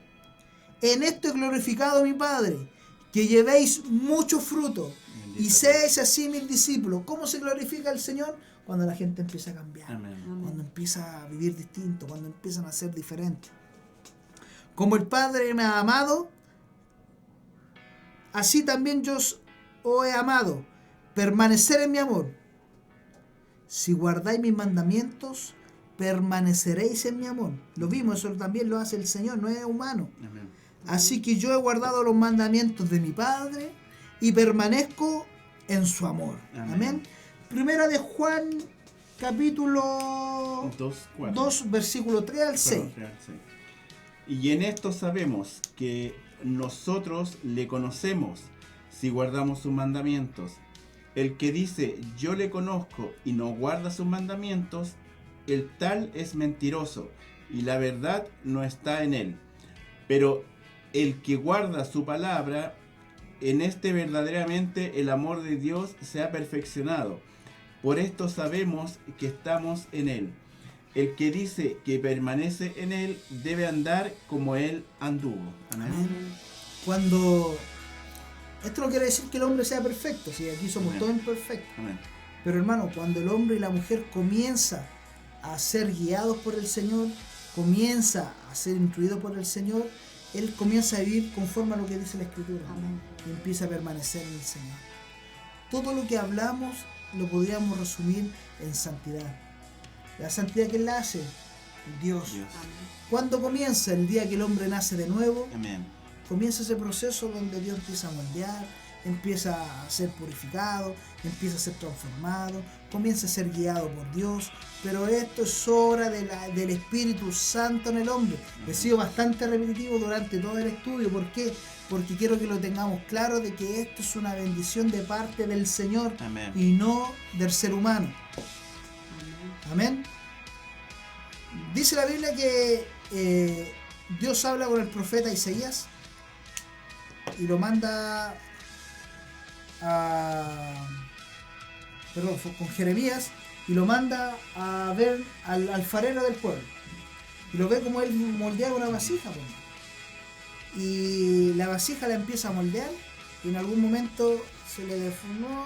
[SPEAKER 1] En esto he glorificado a mi Padre, que llevéis mucho fruto y seáis así mis discípulos. ¿Cómo se glorifica el Señor? Cuando la gente empieza a cambiar,
[SPEAKER 2] Amén.
[SPEAKER 1] cuando empieza a vivir distinto, cuando empiezan a ser diferentes. Como el Padre me ha amado, así también yo os he amado. Permanecer en mi amor. Si guardáis mis mandamientos, permaneceréis en mi amor. Lo vimos, eso también lo hace el Señor, no es humano.
[SPEAKER 2] Amén.
[SPEAKER 1] Así que yo he guardado los mandamientos de mi Padre y permanezco en su amor.
[SPEAKER 2] Amén.
[SPEAKER 1] Amén. Primera de Juan, capítulo 2, versículo 3 al 6.
[SPEAKER 2] Y en esto sabemos que nosotros le conocemos si guardamos sus mandamientos. El que dice yo le conozco y no guarda sus mandamientos, el tal es mentiroso y la verdad no está en él. Pero el que guarda su palabra, en este verdaderamente el amor de Dios se ha perfeccionado. Por esto sabemos que estamos en él. El que dice que permanece en él debe andar como él anduvo. Amén.
[SPEAKER 1] Amén. Cuando... Esto no quiere decir que el hombre sea perfecto, si aquí somos
[SPEAKER 2] Amén.
[SPEAKER 1] todos imperfectos.
[SPEAKER 2] Amén.
[SPEAKER 1] Pero hermano, cuando el hombre y la mujer comienza a ser guiados por el Señor, comienza a ser instruido por el Señor, él comienza a vivir conforme a lo que dice la Escritura.
[SPEAKER 3] Amén.
[SPEAKER 1] Y empieza a permanecer en el Señor. Todo lo que hablamos lo podríamos resumir en santidad. La santidad, ¿quién la hace? Dios.
[SPEAKER 2] Dios.
[SPEAKER 3] Amén.
[SPEAKER 1] ¿Cuándo comienza? El día que el hombre nace de nuevo.
[SPEAKER 2] Amén.
[SPEAKER 1] Comienza ese proceso donde Dios empieza a moldear, empieza a ser purificado, empieza a ser transformado, comienza a ser guiado por Dios, pero esto es obra del Espíritu Santo en el hombre. He sido bastante repetitivo durante todo el estudio. ¿Por qué? Porque quiero que lo tengamos claro de que esto es una bendición de parte del Señor
[SPEAKER 2] Amén.
[SPEAKER 1] y no del ser humano. Amén. Dice la Biblia que Dios habla con el profeta Isaías y lo manda con Jeremías, y lo manda a ver al alfarero del pueblo y lo ve como él moldeaba una vasija, pues. Y la vasija la empieza a moldear y en algún momento se le deformó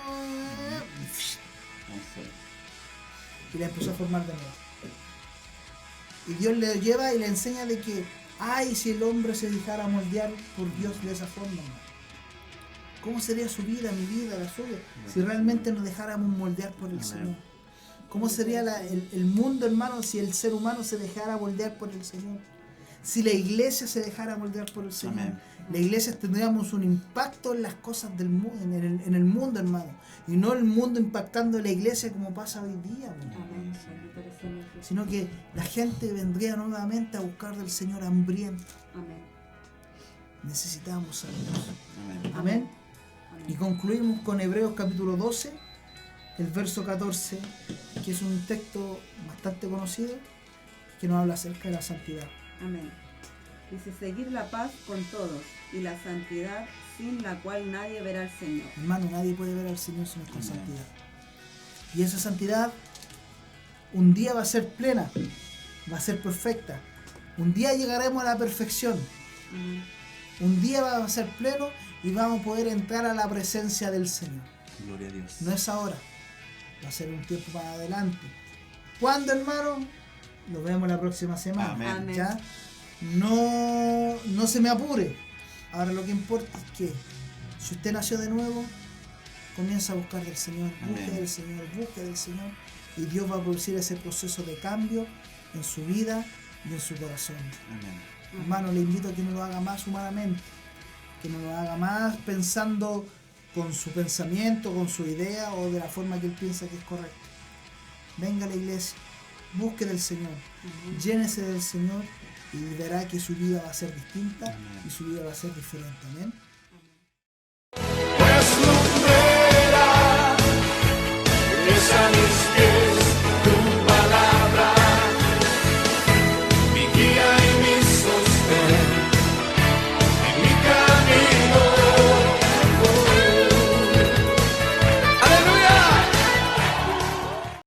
[SPEAKER 1] y la empezó a formar de nuevo. Y Dios le lleva y le enseña de que ay, si el hombre se dejara moldear por Dios de esa forma, ¿cómo sería su vida, mi vida, la suya, si realmente nos dejáramos moldear por el Señor? ¿Cómo sería el mundo, hermano, si el ser humano se dejara moldear por el Señor? Si la iglesia se dejara moldear por el Señor.
[SPEAKER 2] Amén.
[SPEAKER 1] La iglesia tendríamos un impacto en las cosas del mundo, en el mundo, hermano. Y no el mundo impactando en la iglesia como pasa hoy día, hermano.
[SPEAKER 3] Amén. Bendito eres, Señor Jesús.
[SPEAKER 1] Sino que la gente vendría nuevamente a buscar del Señor hambriento.
[SPEAKER 3] Amén.
[SPEAKER 1] Necesitamos a Dios.
[SPEAKER 2] Amén.
[SPEAKER 1] Amén.
[SPEAKER 3] Amén.
[SPEAKER 1] Y concluimos con Hebreos capítulo 12, el verso 14, que es un texto bastante conocido, que nos habla acerca de la santidad.
[SPEAKER 3] Amén. Dice, seguir la paz con todos y la santidad sin la cual nadie verá al Señor.
[SPEAKER 1] Hermano, nadie puede ver al Señor si no es con
[SPEAKER 2] Amén.
[SPEAKER 1] santidad. Y esa santidad un día va a ser plena, va a ser perfecta. Un día llegaremos a la perfección.
[SPEAKER 3] Amén.
[SPEAKER 1] Un día va a ser pleno y vamos a poder entrar a la presencia del Señor.
[SPEAKER 2] Gloria a Dios.
[SPEAKER 1] No es ahora, va a ser un tiempo para adelante. ¿Cuándo, hermano? Lo vemos la próxima semana.
[SPEAKER 2] Amén.
[SPEAKER 3] Amén.
[SPEAKER 1] ¿Ya? No se me apure. Ahora lo que importa es que si usted nació de nuevo, comienza a buscar del Señor, busque
[SPEAKER 2] Amén.
[SPEAKER 1] del Señor, busque del Señor, y Dios va a producir ese proceso de cambio en su vida y en su corazón.
[SPEAKER 2] Amén.
[SPEAKER 1] Hermano, le invito a que no lo haga más humanamente, que no lo haga más pensando con su pensamiento, con su idea o de la forma que él piensa que es correcta. Venga a la iglesia, busque del Señor,
[SPEAKER 3] Amén.
[SPEAKER 1] llénese del Señor y verá que su vida va a ser distinta
[SPEAKER 2] Amén.
[SPEAKER 1] y su vida va a ser diferente. Amén.